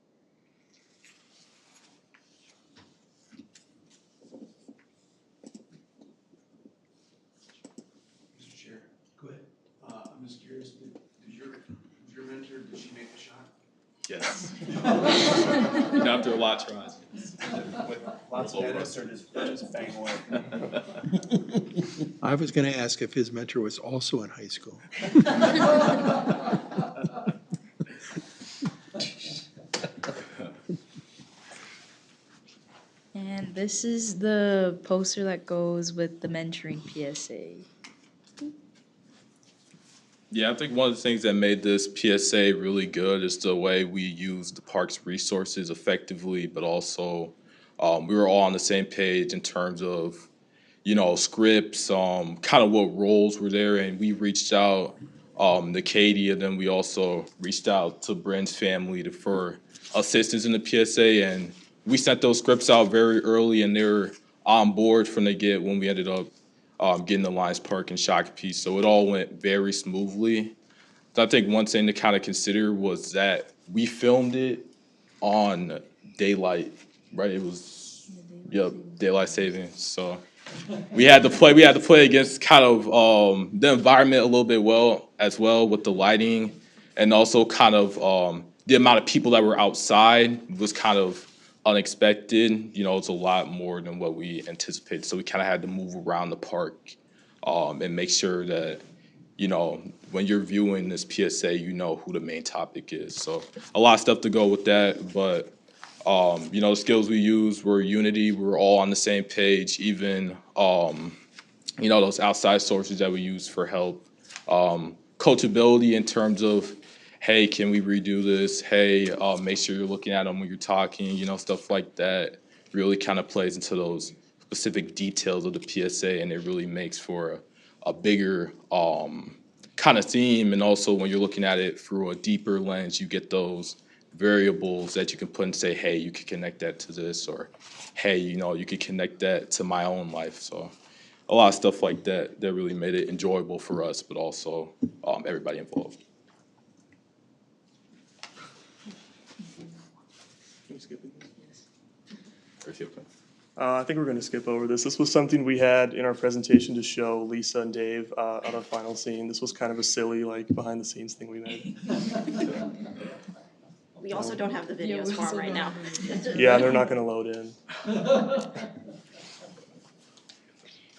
I'm just curious, did your mentor, did she make the shot? Yes. And after a lot of tries. With lots of edits, or just bang away? I was gonna ask if his mentor was also in high school. And this is the poster that goes with the mentoring PSA. Yeah, I think one of the things that made this PSA really good is the way we use the park's resources effectively, but also we were all on the same page in terms of, you know, scripts, kind of what roles were there, and we reached out to Katie, and then we also reached out to Bryn's family for assistance in the PSA, and we sent those scripts out very early, and they were on board from the get when we ended up getting the Lions Park and Shakopee. So it all went very smoothly. So I think one thing to kind of consider was that we filmed it on daylight, right? It was, daylight savings. So we had to play against kind of the environment a little bit as well with the lighting, and also kind of the amount of people that were outside was kind of unexpected. It's a lot more than what we anticipated. So we kind of had to move around the park and make sure that, when you're viewing this PSA, you know who the main topic is. So a lot of stuff to go with that, but the skills we used were unity. We were all on the same page, even, those outside sources that we use for help. Coachability in terms of, hey, can we redo this? Hey, make sure you're looking at them when you're talking, stuff like that really kind of plays into those specific details of the PSA, and it really makes for a bigger kind of theme. And also when you're looking at it through a deeper lens, you get those variables that you can put and say, hey, you can connect that to this, or hey, you can connect that to my own life. So a lot of stuff like that really made it enjoyable for us, but also everybody involved. I think we're going to skip over this. This was something we had in our presentation to show Lisa and Dave on our final scene. This was kind of a silly, behind the scenes thing we made. We also don't have the videos for them right now. Yeah, they're not going to load in.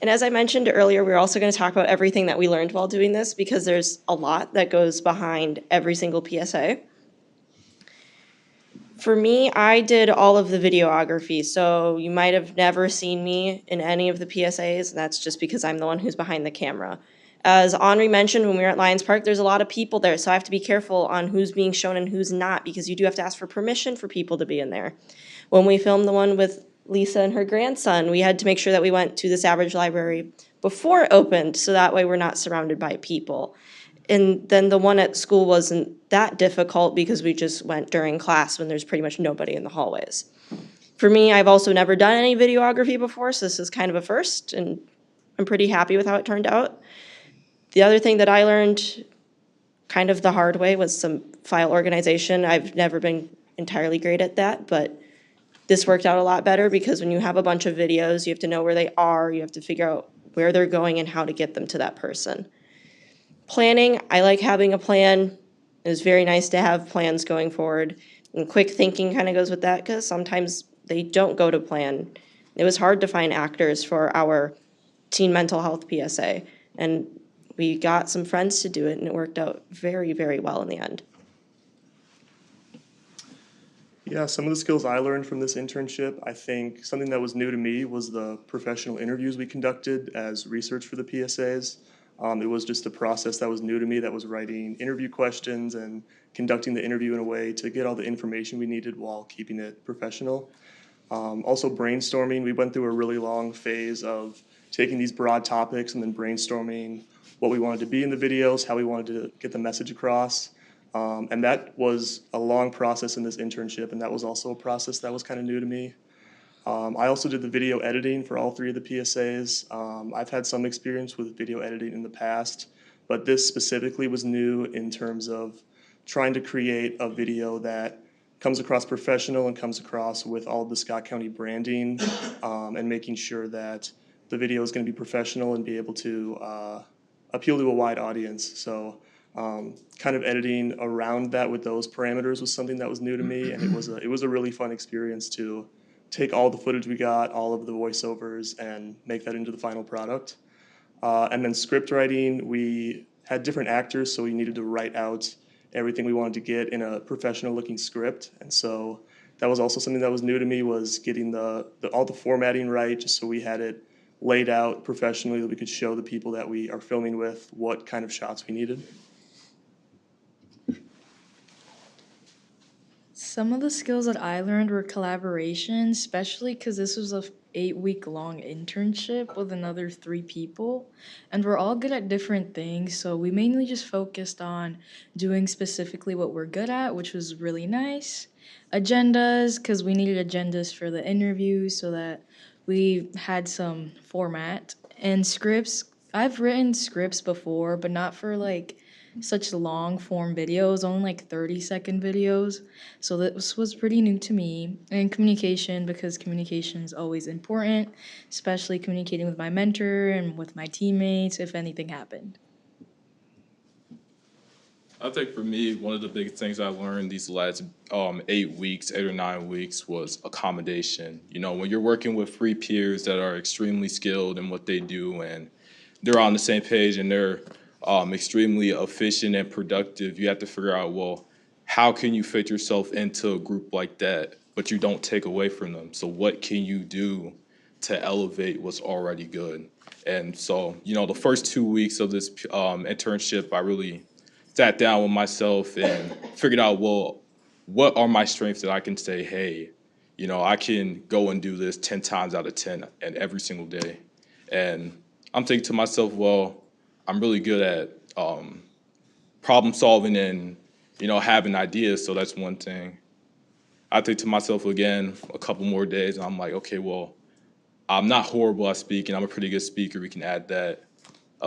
And as I mentioned earlier, we're also going to talk about everything that we learned while doing this, because there's a lot that goes behind every single PSA. For me, I did all of the videography, so you might have never seen me in any of the PSAs, and that's just because I'm the one who's behind the camera. As Henri mentioned, when we were at Lions Park, there's a lot of people there, so I have to be careful on who's being shown and who's not, because you do have to ask for permission for people to be in there. When we filmed the one with Lisa and her grandson, we had to make sure that we went to the Savage Library before it opened, so that way we're not surrounded by people. And then the one at school wasn't that difficult because we just went during class when there's pretty much nobody in the hallways. For me, I've also never done any videography before, so this is kind of a first, and I'm pretty happy with how it turned out. The other thing that I learned kind of the hard way was some file organization. I've never been entirely great at that, but this worked out a lot better, because when you have a bunch of videos, you have to know where they are, you have to figure out where they're going and how to get them to that person. Planning, I like having a plan. It's very nice to have plans going forward. And quick thinking kind of goes with that, because sometimes they don't go to plan. It was hard to find actors for our teen mental health PSA. And we got some friends to do it, and it worked out very, very well in the end. Yeah, some of the skills I learned from this internship, I think something that was new to me was the professional interviews we conducted as research for the PSAs. It was just a process that was new to me, that was writing interview questions and conducting the interview in a way to get all the information we needed while keeping it professional. Also brainstorming, we went through a really long phase of taking these broad topics and then brainstorming what we wanted to be in the videos, how we wanted to get the message across. And that was a long process in this internship, and that was also a process that was kind of new to me. I also did the video editing for all three of the PSAs. I've had some experience with video editing in the past, but this specifically was new in terms of trying to create a video that comes across professional and comes across with all of the Scott County branding, and making sure that the video is going to be professional and be able to appeal to a wide audience. So kind of editing around that with those parameters was something that was new to me, and it was a really fun experience to take all the footage we got, all of the voiceovers, and make that into the final product. And then script writing, we had different actors, so we needed to write out everything we wanted to get in a professional looking script. And so that was also something that was new to me, was getting all the formatting right, just so we had it laid out professionally, that we could show the people that we are filming with what kind of shots we needed. Some of the skills that I learned were collaboration, especially because this was a 8-week-long internship with another 3 people, and we're all good at different things, so we mainly just focused on doing specifically what we're good at, which was really nice. Agendas, because we needed agendas for the interviews so that we had some format and scripts. I've written scripts before, but not for like such long form videos, only like 30-second videos. So this was pretty new to me. And communication, because communication is always important, especially communicating with my mentor and with my teammates if anything happened. I think for me, one of the big things I learned these last 8 weeks, 8 or 9 weeks, was accommodation. You know, when you're working with free peers that are extremely skilled in what they do and they're on the same page and they're extremely efficient and productive, you have to figure out, well, how can you fit yourself into a group like that, but you don't take away from them? So what can you do to elevate what's already good? And so, you know, the first 2 weeks of this internship, I really sat down with myself and figured out, well, what are my strengths that I can say, hey, you know, I can go and do this 10 times out of 10 and every single day. And I'm thinking to myself, well, I'm really good at problem solving and, you know, having ideas. So that's one thing. I think to myself again, a couple more days, and I'm like, okay, well, I'm not horrible at speaking. I'm a pretty good speaker. We can add that.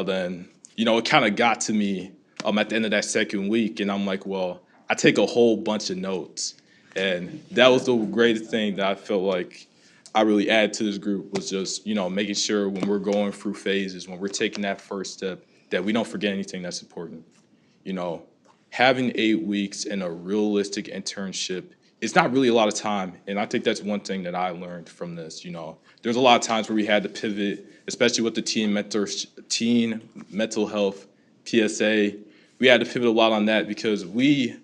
Then, you know, it kind of got to me at the end of that second week, and I'm like, well, I take a whole bunch of notes. And that was the greatest thing that I felt like I really added to this group, was just, you know, making sure when we're going through phases, when we're taking that first step, that we don't forget anything that's important. You know, having 8 weeks in a realistic internship, it's not really a lot of time. And I think that's one thing that I learned from this. You know, there's a lot of times where we had to pivot, especially with the teen mental health PSA. We had to pivot a lot on that because we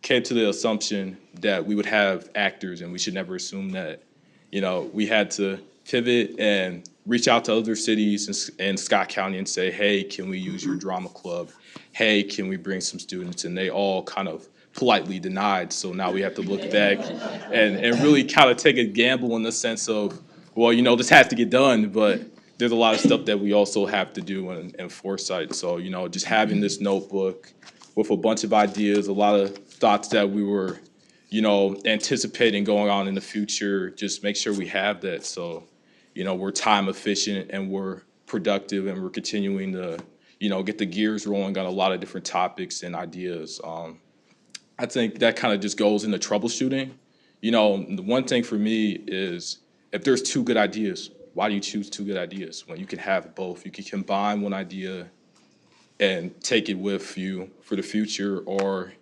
came to the assumption that we would have actors, and we should never assume that. You know, we had to pivot and reach out to other cities in Scott County and say, hey, can we use your drama club? Hey, can we bring some students? And they all kind of politely denied. So now we have to look back and really kind of take a gamble in the sense of, well, you know, this has to get done, but there's a lot of stuff that we also have to do in foresight. So, you know, just having this notebook with a bunch of ideas, a lot of thoughts that we were, you know, anticipating going on in the future, just make sure we have that. So, you know, we're time efficient and we're productive and we're continuing to, you know, get the gears rolling on a lot of different topics and ideas. I think that kind of just goes into troubleshooting. You know, the one thing for me is if there's 2 good ideas, why do you choose 2 good ideas when you can have both? You can combine one idea and take it with you for the future, or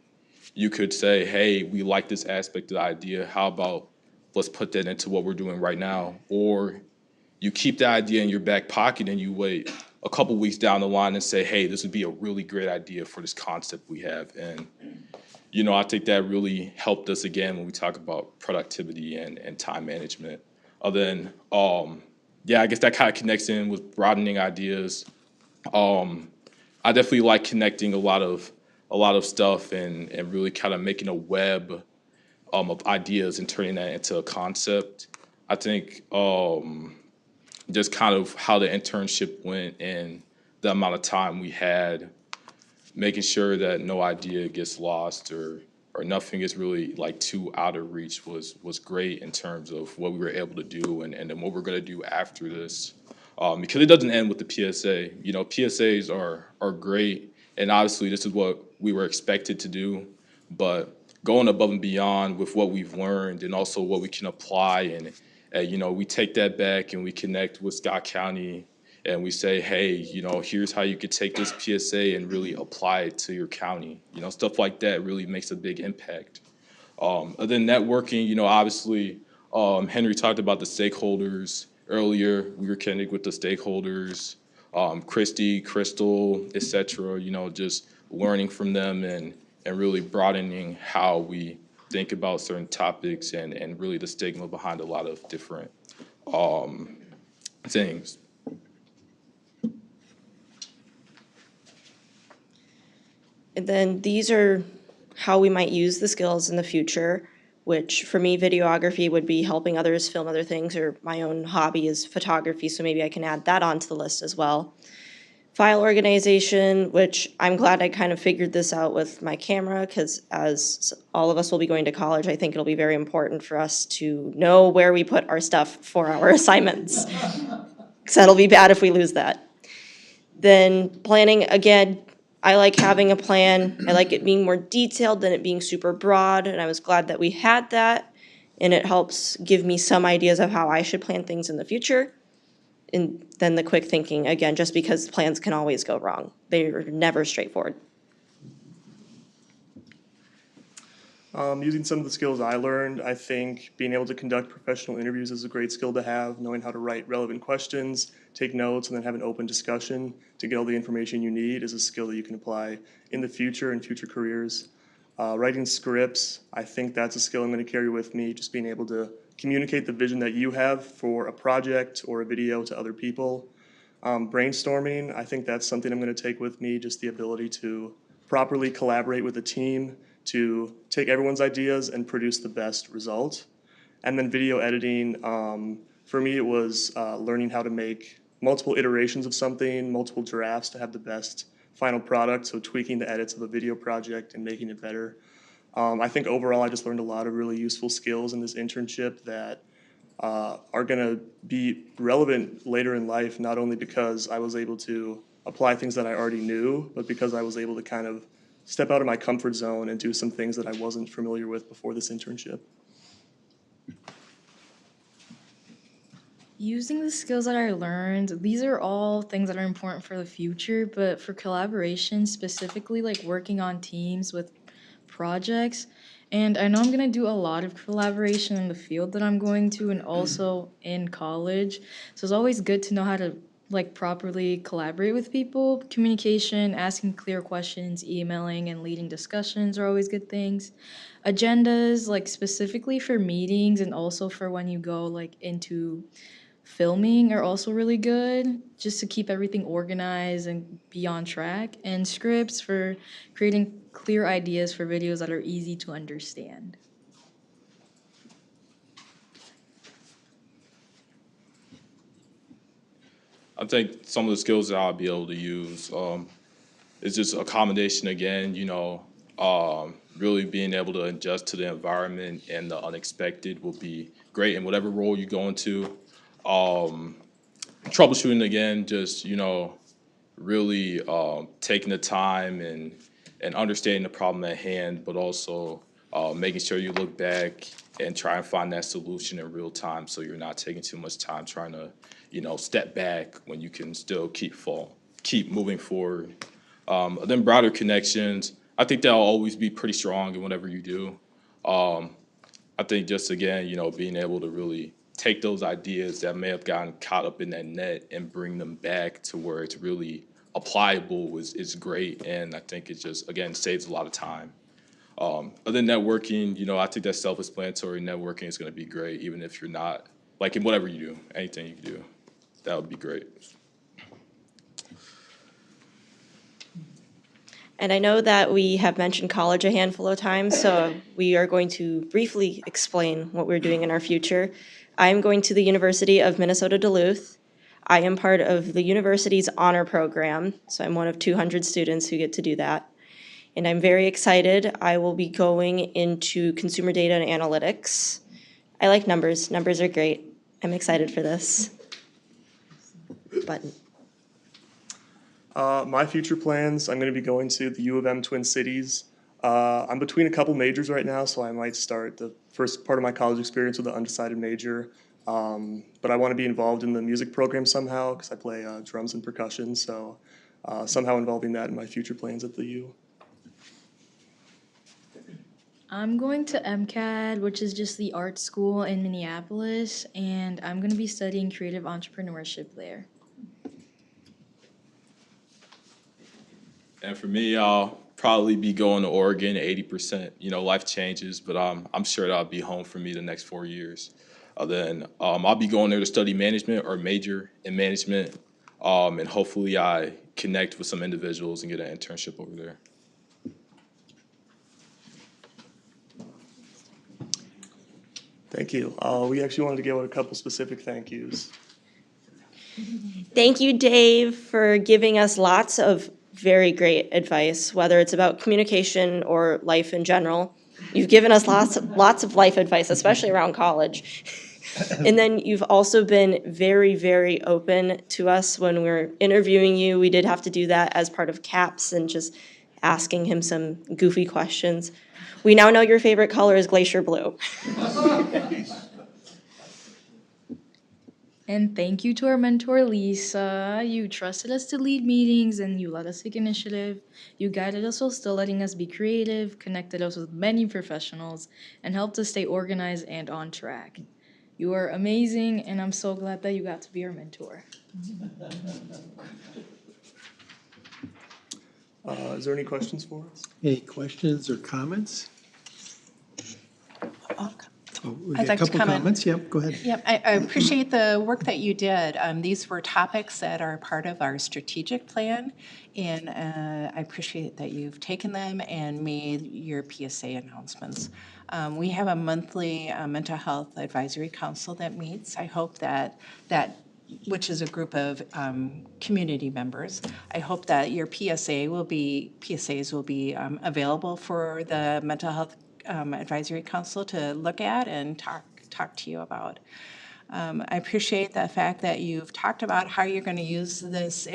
you could say, hey, we like this aspect of the idea. How about let's put that into what we're doing right now? Or you keep the idea in your back pocket and you wait a couple weeks down the line and say, hey, this would be a really great idea for this concept we have. And, you know, I think that really helped us again when we talk about productivity and time management. Then, yeah, I guess that kind of connects in with broadening ideas. I definitely like connecting a lot of stuff and really kind of making a web of ideas and turning that into a concept. I think just kind of how the internship went and the amount of time we had, making sure that no idea gets lost or nothing is really like too out of reach was great in terms of what we were able to do and then what we're going to do after this. Because it doesn't end with the PSA. You know, PSAs are great, and obviously this is what we were expected to do, but going above and beyond with what we've learned and also what we can apply, and you know, we take that back and we connect with Scott County and we say, hey, you know, here's how you could take this PSA and really apply it to your county. You know, stuff like that really makes a big impact. And then networking, you know, obviously, Henry talked about the stakeholders earlier. We were connecting with the stakeholders, Christy, Crystal, et cetera, you know, just learning from them and really broadening how we think about certain topics and really the stigma behind a lot of different things. And then these are how we might use the skills in the future, which for me, videography would be helping others film other things, or my own hobby is photography, so maybe I can add that onto the list as well. file organization, which I'm glad I kind of figured this out with my camera, because as all of us will be going to college, I think it'll be very important for us to know where we put our stuff for our assignments. Because that'll be bad if we lose that. Then planning, again, I like having a plan. I like it being more detailed than it being super broad, and I was glad that we had that. And it helps give me some ideas of how I should plan things in the future. And then the quick thinking, again, just because plans can always go wrong. They're never straightforward. Using some of the skills I learned, I think being able to conduct professional interviews is a great skill to have. Knowing how to write relevant questions, take notes, and then have an open discussion to get all the information you need is a skill that you can apply in the future and future careers. Writing scripts, I think that's a skill I'm going to carry with me, just being able to communicate the vision that you have for a project or a video to other people. Brainstorming, I think that's something I'm going to take with me, just the ability to properly collaborate with a team, to take everyone's ideas and produce the best result. And then video editing, for me it was learning how to make multiple iterations of something, multiple drafts to have the best final product, so tweaking the edits of a video project and making it better. I think overall I just learned a lot of really useful skills in this internship that are going to be relevant later in life, not only because I was able to apply things that I already knew, but because I was able to kind of step out of my comfort zone and do some things that I wasn't familiar with before this internship. Using the skills that I learned, these are all things that are important for the future, but for collaboration, specifically like working on teams with projects. And I know I'm gonna do a lot of collaboration in the field that I'm going to and also in college. So it's always good to know how to like properly collaborate with people. Communication, asking clear questions, emailing and leading discussions are always good things. Agendas, like specifically for meetings and also for when you go like into filming are also really good, just to keep everything organized and be on track. And scripts for creating clear ideas for videos that are easy to understand. I think some of the skills that I'll be able to use is just accommodation again, really being able to adjust to the environment and the unexpected will be great in whatever role you go into. Troubleshooting again, just, really taking the time and understanding the problem at hand, but also making sure you look back and try and find that solution in real time so you're not taking too much time trying to, step back when you can still keep moving forward. Then broader connections, I think that'll always be pretty strong in whatever you do. I think just again, being able to really take those ideas that may have gotten caught up in that net and bring them back to where it's really applicable is great. And I think it just, again, saves a lot of time. Other than networking, I think that self-explanatory networking is going to be great, even if you're not, like in whatever you do, anything you can do, that would be great. And I know that we have mentioned college a handful of times, so we are going to briefly explain what we're doing in our future. I'm going to the University of Minnesota Duluth. I am part of the university's honor program, so I'm one of 200 students who get to do that. And I'm very excited. I will be going into consumer data and analytics. I like numbers. Numbers are great. I'm excited for this. Button. My future plans, I'm going to be going to the U of M Twin Cities. I'm between a couple majors right now, so I might start the first part of my college experience with an undecided major. But I want to be involved in the music program somehow because I play drums and percussion, so somehow involving that in my future plans at the U. I'm going to MCAD, which is just the art school in Minneapolis, and I'm going to be studying creative entrepreneurship there. And for me, I'll probably be going to Oregon 80%. Life changes, but I'm sure that'll be home for me the next 4 years. Then I'll be going there to study management or major in management, and hopefully I connect with some individuals and get an internship over there. Thank you. We actually wanted to give out a couple specific thank yous. Thank you, Dave, for giving us lots of very great advice, whether it's about communication or life in general. You've given us lots of life advice, especially around college. And then you've also been very, very open to us when we're interviewing you. We did have to do that as part of CAPS and just asking him some goofy questions. We now know your favorite color is glacier blue. And thank you to our mentor, Lisa. You trusted us to lead meetings and you let us take initiative. You guided us while still letting us be creative, connected us with many professionals, and helped us stay organized and on track. You are amazing, and I'm so glad that you got to be our mentor. Is there any questions for us? Any questions or comments? Oh, we got I'd a like to couple comment. comments. Yep, go ahead. Yep, I appreciate the work that you did. These were topics that are part of our strategic plan, and I appreciate that you've taken them and made your PSA announcements. We have a monthly mental health advisory council that meets. I hope that which is a group of community members. I hope that your PSAs will be available for the mental health advisory council to look at and talk to you about. I appreciate the fact that you've talked about how you're going to use this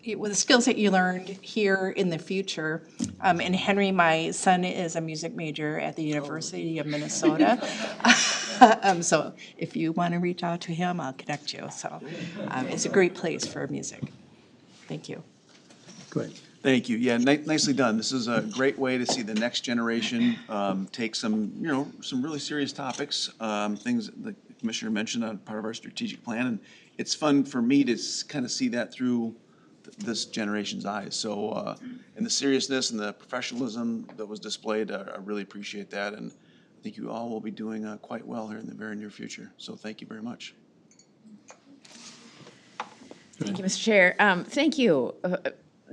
with the skills that you learned here in the future. And Henry, my son, is a music major at the University of Minnesota. So if you want to reach out to him, I'll connect you. So it's a great place for music. Thank you. Go ahead. Thank you. Yeah, nicely done. This is a great way to see the next generation take some really serious topics, things the commissioner mentioned on part of our strategic plan, and it's fun for me to kind of see that through this generation's eyes. So, and the seriousness and the professionalism that was displayed, I really appreciate that, and I think you all will be doing quite well here in the very near future. So, thank you very much. Thank you, Mr. Chair. Thank you.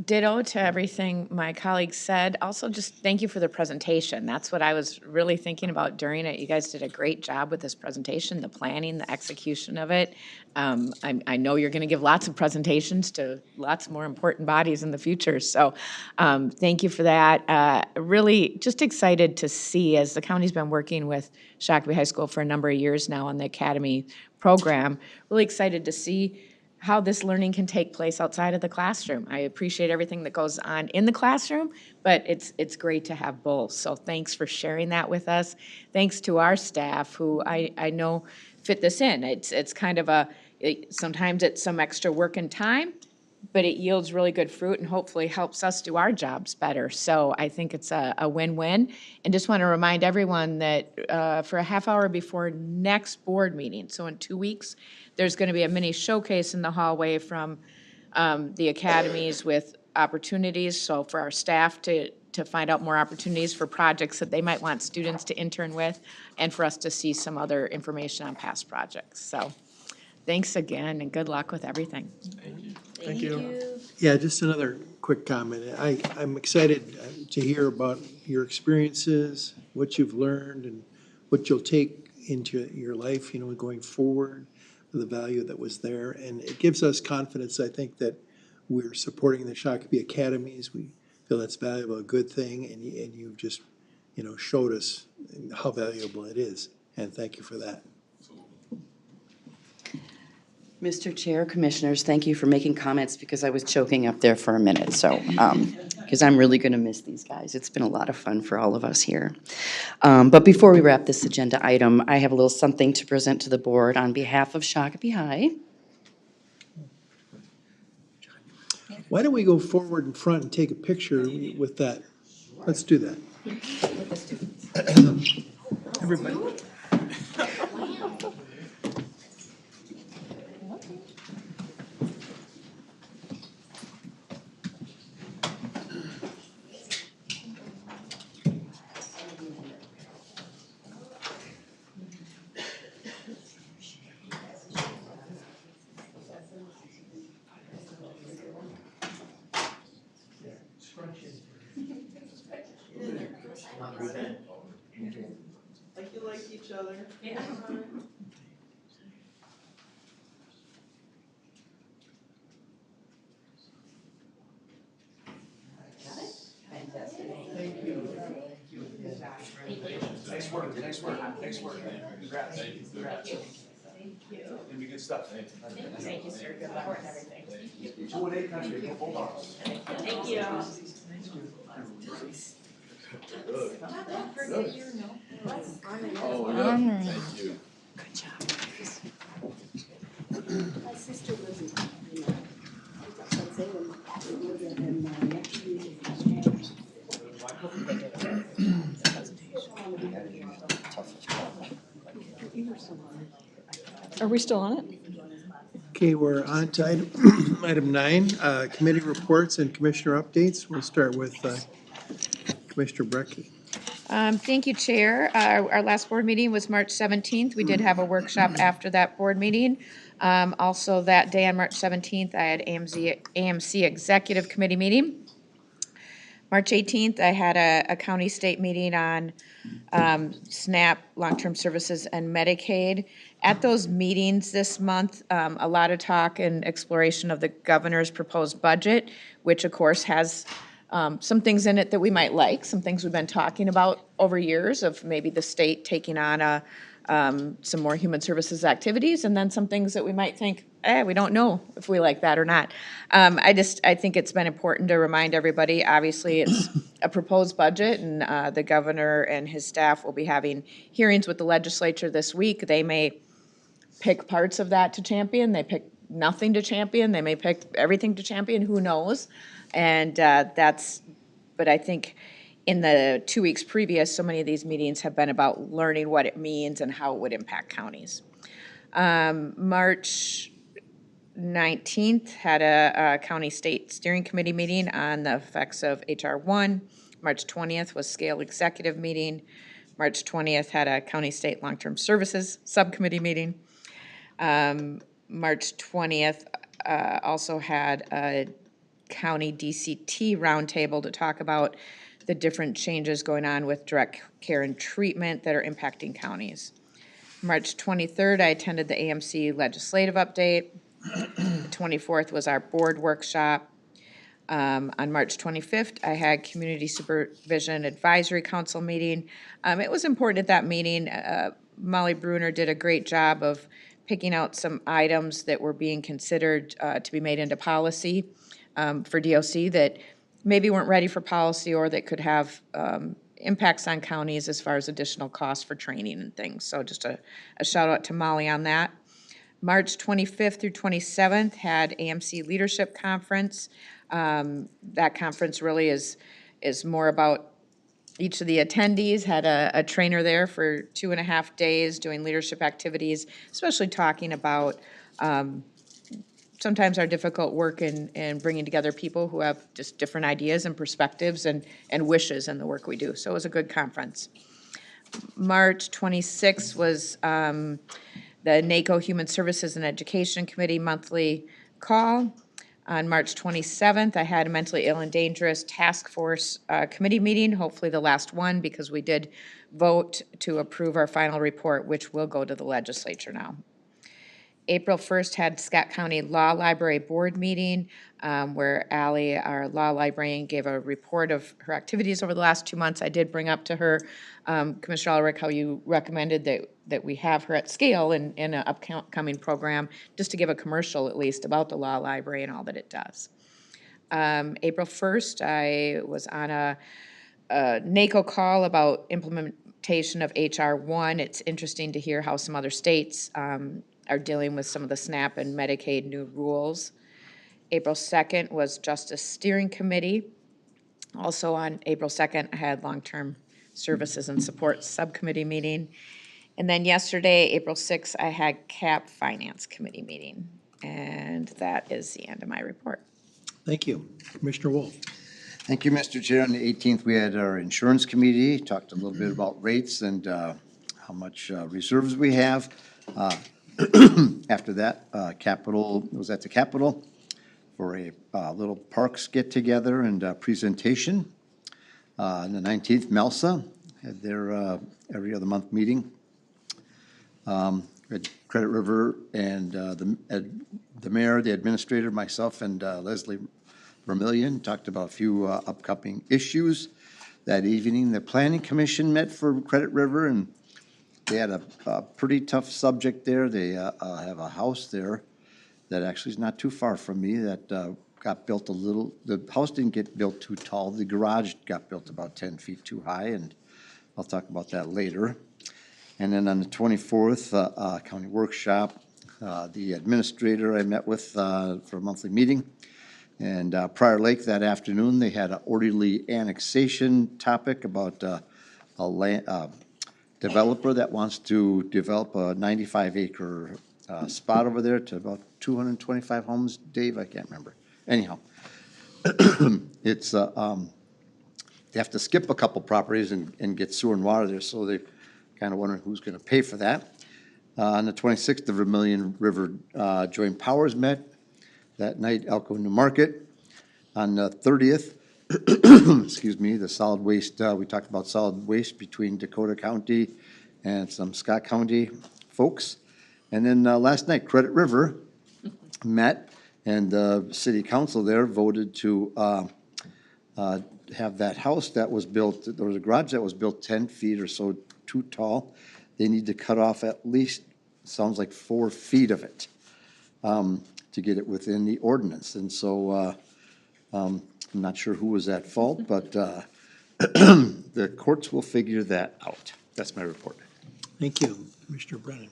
Ditto to everything my colleagues said. Also, just thank you for the presentation. That's what I was really thinking about during it. You guys did a great job with this presentation, the planning, the execution of it. I know you're going to give lots of presentations to lots more important bodies in the future. So thank you for that. Really just excited to see, as the county's been working with Shakopee High School for a number of years now on the Academy program, really excited to see how this learning can take place outside of the classroom. I appreciate everything that goes on in the classroom, but it's great to have both. So thanks for sharing that with us. Thanks to our staff who I know fit this in. It's kind of sometimes it's some extra work and time, but it yields really good fruit and hopefully helps us do our jobs better. So I think it's a win-win. And just want to remind everyone that for a half hour before next board meeting, so in 2 weeks, there's going to be a mini showcase in the hallway from the academies with opportunities. So for our staff to find out more opportunities for projects that they might want students to intern with, and for us to see some other information on past projects. So thanks again, and good luck with everything. Thank you. Yeah, just another quick comment. I'm excited to hear about your experiences, what you've learned, and what you'll take into your life, going forward, the value that was there. And it gives us confidence, I think, that we're supporting the Shakopee Academies. We feel that's valuable, a good thing, and you've just, showed us how valuable it is. And thank you for that. Mr. Chair, Commissioners, thank you for making comments because I was choking up there for a minute. So, because I'm really going to miss these guys. It's been a lot of fun for all of us here. But before we wrap this agenda item, I have a little something to present to the board on behalf of Shakopee High. Why don't we go forward in front and take a picture with that? Let's do that. Everybody. Like you like each other. Yeah. work, nice work, nice work. Congrats. Congrats. Gonna be good stuff. Thank you, sir. Good luck with everything. 2-8 country, hold on. Thank you. Thank you. My sister lives in, Salem, and next week is Are we still on it? Okay, we're on to item, item 9, committee reports and commissioner updates. We'll start with Commissioner Brecky. Thank you, Chair. Our last board meeting was March 17th. We did have a workshop after that board meeting. Also that day on March 17th, I had AMC Executive Committee meeting. March 18th, I had a county state meeting on SNAP, long-term services, and Medicaid. At those meetings this month, a lot of talk and exploration of the governor's proposed budget, which of course has some things in it that we might like, some things we've been talking about over years of maybe the state taking on some more human services activities, and then some things that we might think, we don't know if we like that or not. I think it's been important to remind everybody, obviously, it's a proposed budget, and the governor and his staff will be having hearings with the legislature this week. They may pick parts of that to champion, they pick nothing to champion, they may pick everything to champion, who knows? And but I think in the 2 weeks previous, so many of these meetings have been about learning what it means and how it would impact counties. March 19th had a county state steering committee meeting on the effects of HR 1. March 20th was scale executive meeting. March 20th had a county state long-term services subcommittee meeting. March 20th also had a county DCT roundtable to talk about the different changes going on with direct care and treatment that are impacting counties. March 23rd, I attended the AMC legislative update. The 24th was our board workshop. On March 25th, I had Community Supervision Advisory Council meeting. It was important at that meeting. Molly Bruner did a great job of picking out some items that were being considered to be made into policy for DOC that maybe weren't ready for policy or that could have impacts on counties as far as additional costs for training and things. So just a shout out to Molly on that. March 25th through 27th had AMC Leadership Conference. That conference really is more about each of the attendees had a trainer there for 2.5 days doing leadership activities, especially talking about sometimes our difficult work in bringing together people who have just different ideas and perspectives and wishes in the work we do. So it was a good conference. March 26th was the NACO Human Services and Education Committee monthly call. On March 27th, I had a mentally ill and dangerous task force committee meeting, hopefully the last one, because we did vote to approve our final report, which will go to the legislature now. April 1st had Scott County Law Library Board meeting where Allie, our law librarian, gave a report of her activities over the last 2 months. I did bring up to her, Commissioner Ulrich, how you recommended that we have her at scale in an upcoming program, just to give a commercial at least about the law library and all that it does. April 1st, I was on a NACO call about implementation of HR 1. It's interesting to hear how some other states are dealing with some of the SNAP and Medicaid new rules. April 2nd was Justice Steering Committee. Also on April 2nd, I had Long-Term Services and Support Subcommittee meeting. And then yesterday, April 6th, I had CAP Finance Committee meeting. And that is the end of my report. Thank you. Commissioner Wolf. Thank you, Mr. Chair. On the 18th, we had our insurance committee, talked a little bit about rates and how much reserves we have. After that, Capitol was at the Capitol for a little parks get-together and presentation. On the 19th, MELSA had their every other month meeting. We had Credit River and the mayor, the administrator, myself, and Leslie Vermillion talked about a few upcoming issues. that evening. The Planning Commission met for Credit River, and they had a pretty tough subject there. They have a house there that actually is not too far from me that got built the house didn't get built too tall. The garage got built about 10 feet too high, and I'll talk about that later. And then on the 24th, county workshop, the administrator I met with for a monthly meeting. And Prior Lake that afternoon, they had an orderly annexation topic about a developer that wants to develop a 95-acre spot over there to about 225 homes. Dave, I can't remember. Anyhow, it's, they have to skip a couple properties and get sewer and water there, so they're kind of wondering who's going to pay for that. On the 26th, the Vermilion River Joint Powers met that night, Elko New Market. On the 30th, excuse me, the solid waste, we talked about solid waste between Dakota County and some Scott County folks. And then last night, Credit River met, and the city council there voted to have that house that was built, there was a garage that was built 10 feet or so too tall. They need to cut off at least, sounds like 4 feet of it to get it within the ordinance. And so I'm not sure who was at fault, but the courts will figure that out. That's my report. Thank you. Commissioner Brennan.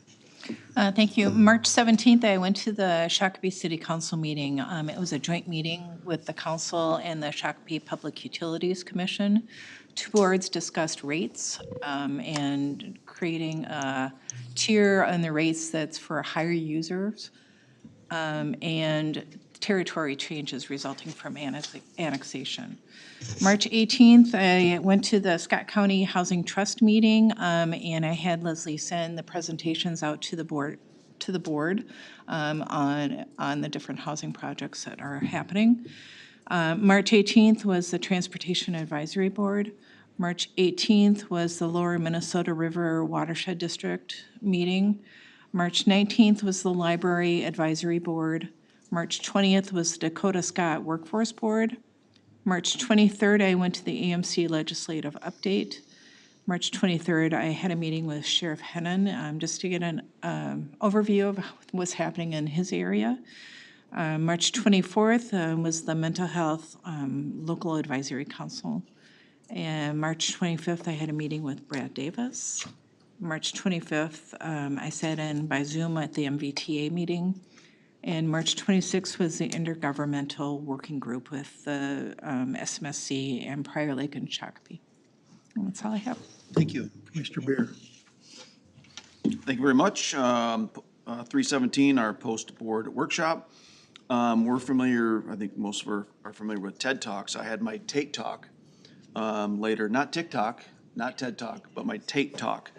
Thank you. March 17th, I went to the Shakopee City Council meeting. It was a joint meeting with the council and the Shakopee Public Utilities Commission. Two boards discussed rates and creating a tier on the rates that's for higher users and territory changes resulting from annexation. March 18th, I went to the Scott County Housing Trust meeting, and I had Leslie send the presentations out to the board on the different housing projects that are happening. March 18th was the Transportation Advisory Board. March 18th was the Lower Minnesota River Watershed District meeting. March 19th was the Library Advisory Board. March 20th was the Dakota Scott Workforce Board. March 23rd, I went to the AMC Legislative Update. March 23rd, I had a meeting with Sheriff Hennon just to get an overview of what's happening in his area. March 24th was the Mental Health Local Advisory Council. And March 25th, I had a meeting with Brad Davis. March 25th, I sat in by Zoom at the MVTA meeting. And March 26th was the intergovernmental working group with the SMSC and Prior Lake and Shakopee. And that's all I have. Thank you. Commissioner Beer. Thank you very much. 317, our post-board workshop. We're familiar, I think most of us are familiar with TED Talks. I had my Tate Talk later, not TikTok, not TED Talk, but my Tate Talk.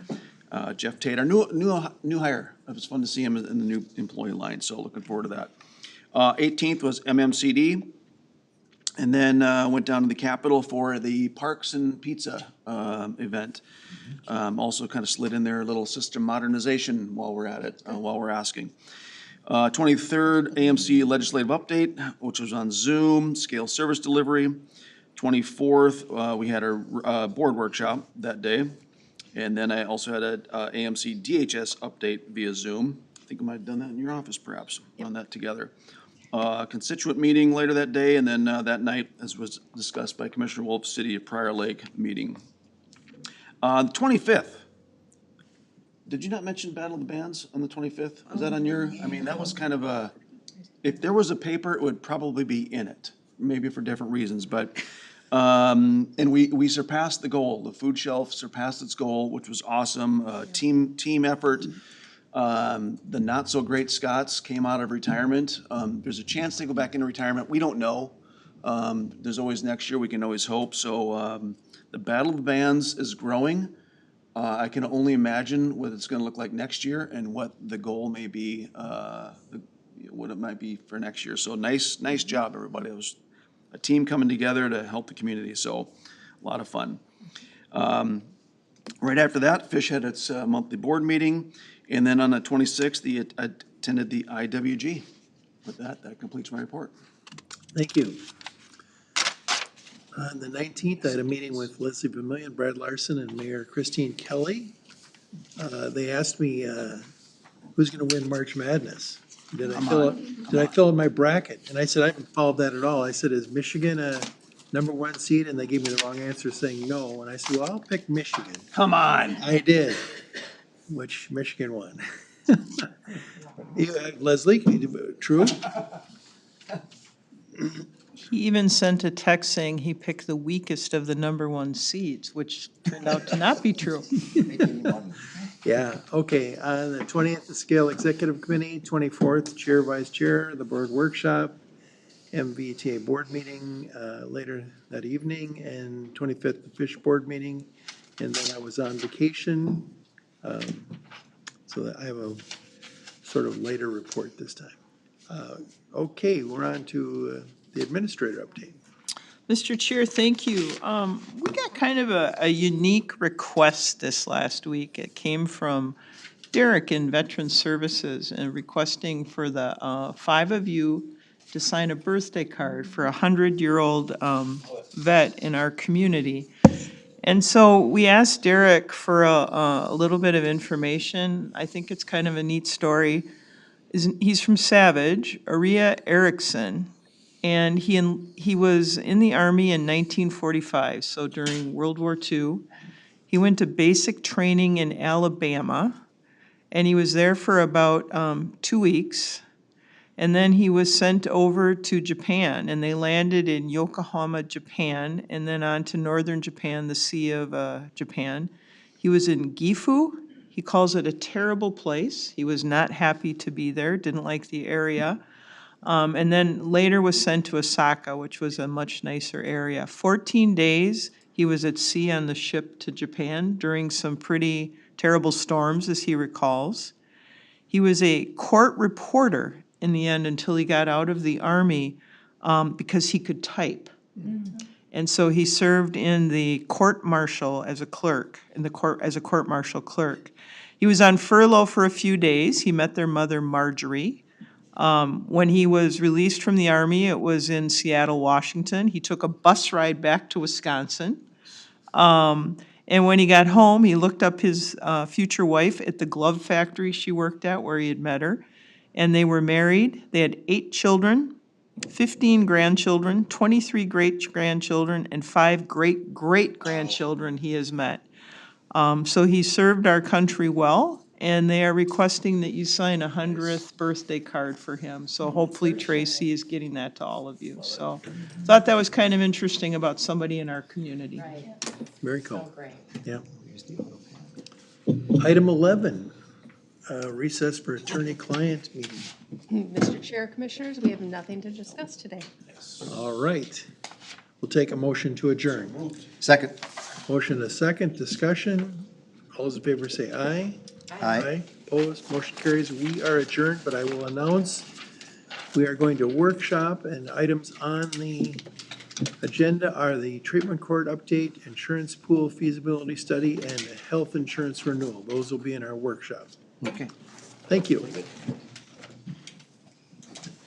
Jeff Tate, our new hire. It was fun to see him in the new employee line, so looking forward to that. 18th was MMCD, and then went down to the Capitol for the Parks and Pizza event. Also kind of slid in there a little system modernization while we're at it, while we're asking. 23rd, AMC Legislative Update, which was on Zoom, scale service delivery. 24th, we had our board workshop that day. And then I also had a AMC DHS update via Zoom. I think I might have done that in your office perhaps, on that together. Constituent meeting later that day, and then that night, as was discussed by Commissioner Wolf, City of Prior Lake meeting. The 25th, did you not mention Battle of the Bands on the 25th? Was that on your, I mean, that was kind of a, if there was a paper, it would probably be in it, maybe for different reasons, but and we surpassed the goal. The food shelf surpassed its goal, which was awesome. Team effort. The not so great Scots came out of retirement. There's a chance they go back into retirement. We don't know. There's always next year. We can always hope. So the Battle of the Bands is growing. I can only imagine what it's going to look like next year and what the goal may be, what it might be for next year. So nice job, everybody. It was a team coming together to help the community, so a lot of fun. Right after that, Fish had its monthly board meeting, and then on the 26th, I attended the IWG. With that completes my report. Thank you. On the 19th, I had a meeting with Leslie Vermillion, Brad Larson, and Mayor Christine Kelly. They asked me, who's gonna win March Madness? Did I fill in my bracket? And I said, I haven't followed that at all. I said, is Michigan a number one seed? And they gave me the wrong answer, saying no. And I said, well, I'll pick Michigan. Come on. I did, which Michigan won. Leslie, true? He even sent a text saying he picked the weakest of the number one seeds, which turned out to not be true. Yeah, okay. On the 20th, the Scale Executive Committee, 24th, Chair, Vice Chair, the Board Workshop, MVTA Board Meeting later that evening, and 25th, the Fish Board Meeting. And then I was on vacation, so that I have a sort of later report this time. Okay, we're on to the administrator update. Mr. Chair, thank you. We got kind of a unique request this last week. It came from Derek in Veteran Services and requesting for the 5 of you to sign a birthday card for a 100-year-old vet in our community. And so we asked Derek for a little bit of information. I think it's kind of a neat story. He's from Savage, Aria Erickson. And he was in the Army in 1945, so during World War II. He went to basic training in Alabama, and he was there for about 2 weeks. And then he was sent over to Japan, and they landed in Yokohama, Japan, and then on to northern Japan, the Sea of Japan. He was in Gifu. He calls it a terrible place. He was not happy to be there, didn't like the area. And then later was sent to Osaka, which was a much nicer area. 14 days he was at sea on the ship to Japan during some pretty terrible storms, as he recalls. He was a court reporter in the end until he got out of the Army because he could type. And so he served in the court martial as a clerk, as a court martial clerk. He was on furlough for a few days. He met their mother, Marjorie. When he was released from the Army, it was in Seattle, Washington. He took a bus ride back to Wisconsin. And when he got home, he looked up his future wife at the glove factory she worked at, where he had met her. And they were married. They had 8 children, 15 grandchildren, 23 great-grandchildren, and 5 great-great-grandchildren he has met. So he served our country well, and they are requesting that you sign a 100th birthday card for him. So hopefully Tracy is getting that to all of you. So thought that was kind of interesting about somebody in our community. Very cool. Yeah. Item 11, recess for attorney-client meeting. Mr. Chair, Commissioners, we have nothing to discuss today. All right. We'll take a motion to adjourn. Second. Motion a second, discussion. All those in favor say aye. Aye. Opposed, motion carries. We are adjourned, but I will announce we are going to workshop, and items on the agenda are the treatment court update, insurance pool feasibility study, and health insurance renewal. Those will be in our workshop. Okay. Thank you.